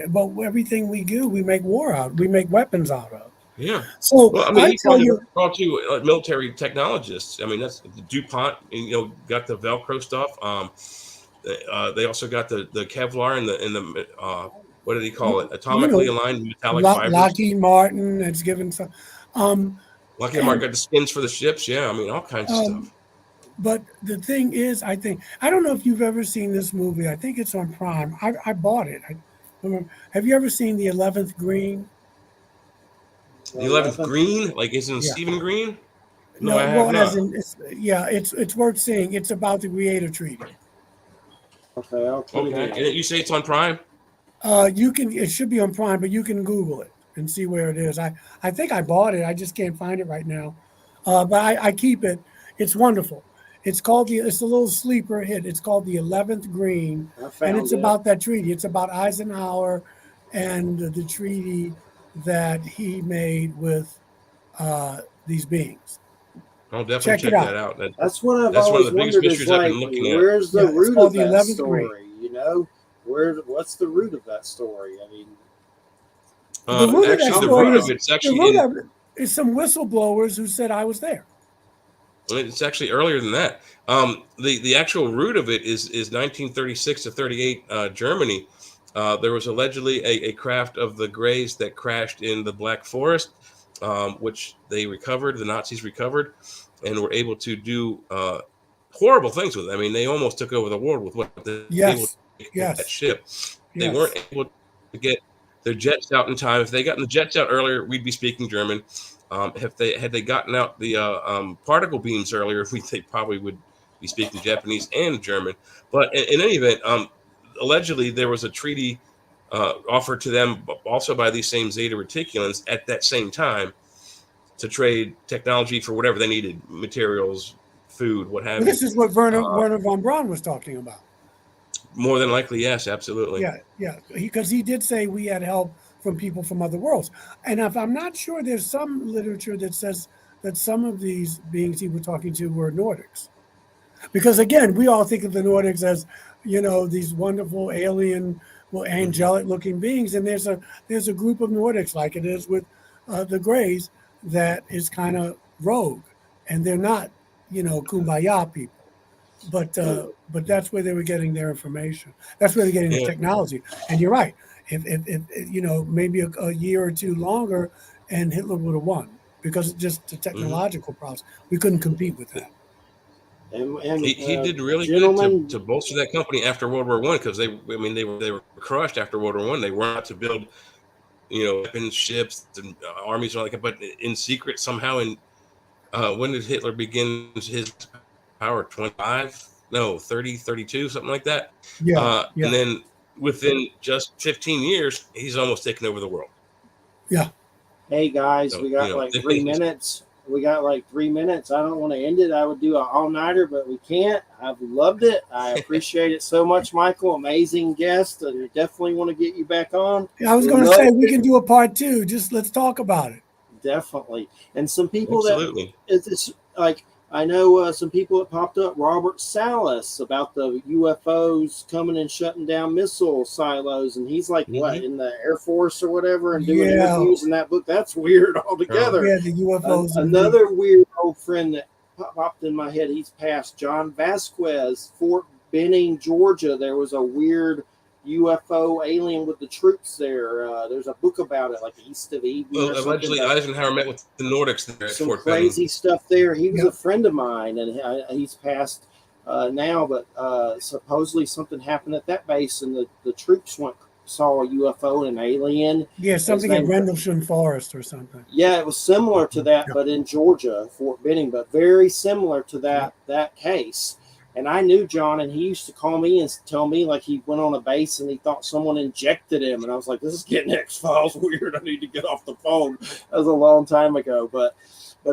but everything we do, we make we make weapons out of. Yeah. So Well, I mean, I you tell probably you, talk to military technologists. I mean, that's the DuPont, got the Velcro stuff. They also got the Kevlar and the what do they call it? you know, Atomically aligned metallic fibers. Lockheed Martin has given some, Lockheed and Martin got the skins for the ships. Yeah, I mean, all kinds of um, stuff. but the thing is, I don't know if you've ever seen this movie. I think it's on Prime. I bought it. Have you ever seen The 11th Green? The 11th 11th. Green, like isn't Yeah. Stephen Green? No, No, I have well, as not. in, it's worth seeing. It's about the Creator Treaty. Okay, I'll put Okay, it and in. you say it's on Prime? It should be on Prime, but you can Google it and see where it is. I think I bought it. I just can't find it right now. But I keep it. It's wonderful. It's a little sleeper hit. It's called The 11th Green, I and found it's it. about that treaty. It's about Eisenhower and the treaty that he made with these beings. I'll definitely Check it check that out. out. That's what I've That's one of always the biggest wondered is mysteries I've like, been looking at. where's the Yeah, it's root called of The that 11th Green. story? What's the root of that story? I mean, The root of that Actually, the story root of is it's the actually root in. of it is some whistleblowers who said I was there. It's actually earlier than that. The actual root of it is 1936 to 38, Germany. There was allegedly a craft of the Greys that crashed in the Black Forest, which they recovered. The Nazis recovered, and were able to do horrible things with it. I mean, they almost took over the world with what they were able to Yes, make with that yes, ship. They weren't yes. able to get their jets out in time. If they gotten the jets out earlier, we'd be speaking German. If they gotten out the particle beams earlier, they probably would be speaking Japanese and German. But in any event, allegedly there was a treaty offered to them also by these same Zeta Reticulans at that same time to trade technology for whatever they needed, materials, food, what have Well, you. this is what Werner von Braun was talking about. More than likely, yes, absolutely. Yeah, because he did say we had help from people from other worlds. And if I'm not sure, there's some literature that says that some of these beings he was talking to were Nordics. Because again, we all think of the Nordics as, these wonderful alien, angelic looking beings. And there's a group of Nordics like it is with the Greys that is kind of rogue, and they're not, kumbaya people. But that's where they were getting their information. That's where they're getting the Yeah. technology. And you're right. If maybe a year or two longer, and Hitler would have won because it's just the technological process. We couldn't compete with that. and He did really gentlemen, good to bolster that company after World War I, because they were crushed after World War I. They were not to build weapons, ships, and armies and all that. But in secret, somehow, when did Hitler begin his power? 25? No, 30, 32, something like that. Yeah. And then within just 15 years, he's almost taken over the world. Yeah. hey guys, So, we got like 3 minutes. I don't want to end it. I would do an all-nighter, but we can't. I've loved it. I appreciate it so much, Michael. Amazing guest. I definitely want to get you back on. I was going to say we can do a part 2. Just let's talk about it. Definitely. And some people Absolutely. it's like, I know some people that popped up, Robert Salas, about the UFOs coming and shutting down missile silos. And he's like, what, in the Air Force or whatever, and doing interviews in that book? That's weird altogether. Yeah, the UFOs. Another weird old friend that popped in my head, he's passed, John Vasquez, Fort Benning, Georgia. There was a weird UFO alien with the troops there. There's a book about it, like East of Eden. Well, allegedly, Eisenhower met with the Nordics there at some Fort crazy Benning. stuff there. He was a friend of mine, and he's passed now. But supposedly something happened at that base, and the troops saw a UFO and an alien. Yeah, something at Rendlesham Forest or something. Yeah, it was similar to that, but in Georgia, Fort Benning, but very similar to that case. And I knew John, and he used to call me and tell me like he went on a base and he thought someone injected him. And I was like, this is getting X-Files weird. I need to get off the phone. That was a long time ago. But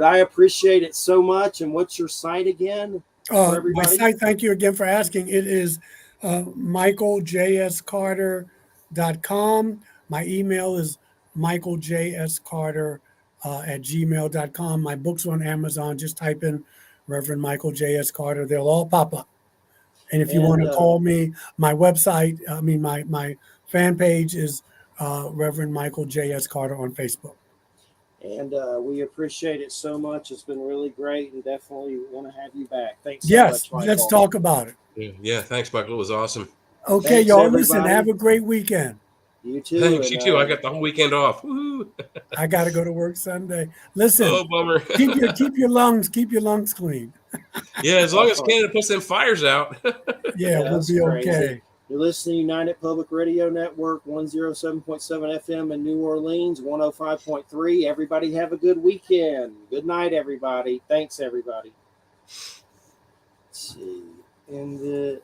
I appreciate it so much. And what's your site again? My site, thank you again for asking. It is michaeljscarter.com. My email is michaeljscarter@gmail.com. My books are on Amazon. Just type in Reverend Michael J.S. Carter. They'll all pop up. And if you want to call me, my website, my fan page is Reverend Michael J.S. Carter on Facebook. And we appreciate it so much. It's been really great, and definitely want to have you back. Thanks so Yes, much, Michael. let's talk about it. Yeah, thanks, Michael. It was awesome. Okay, Thanks, y'all, listen, everybody. have a great weekend. You too. Thanks, and, you too. I got the whole weekend off. Woo-hoo. I got to go to work Sunday. Listen, Oh, bummer. keep your lungs clean. Yeah, as long as Canada puts them fires out. Yeah, we'll that's be crazy. okay. You're listening to United Public Radio Network, 107.7 FM in New Orleans, 105.3. Everybody have a good weekend. Good night, everybody. Thanks, everybody. Let's see. And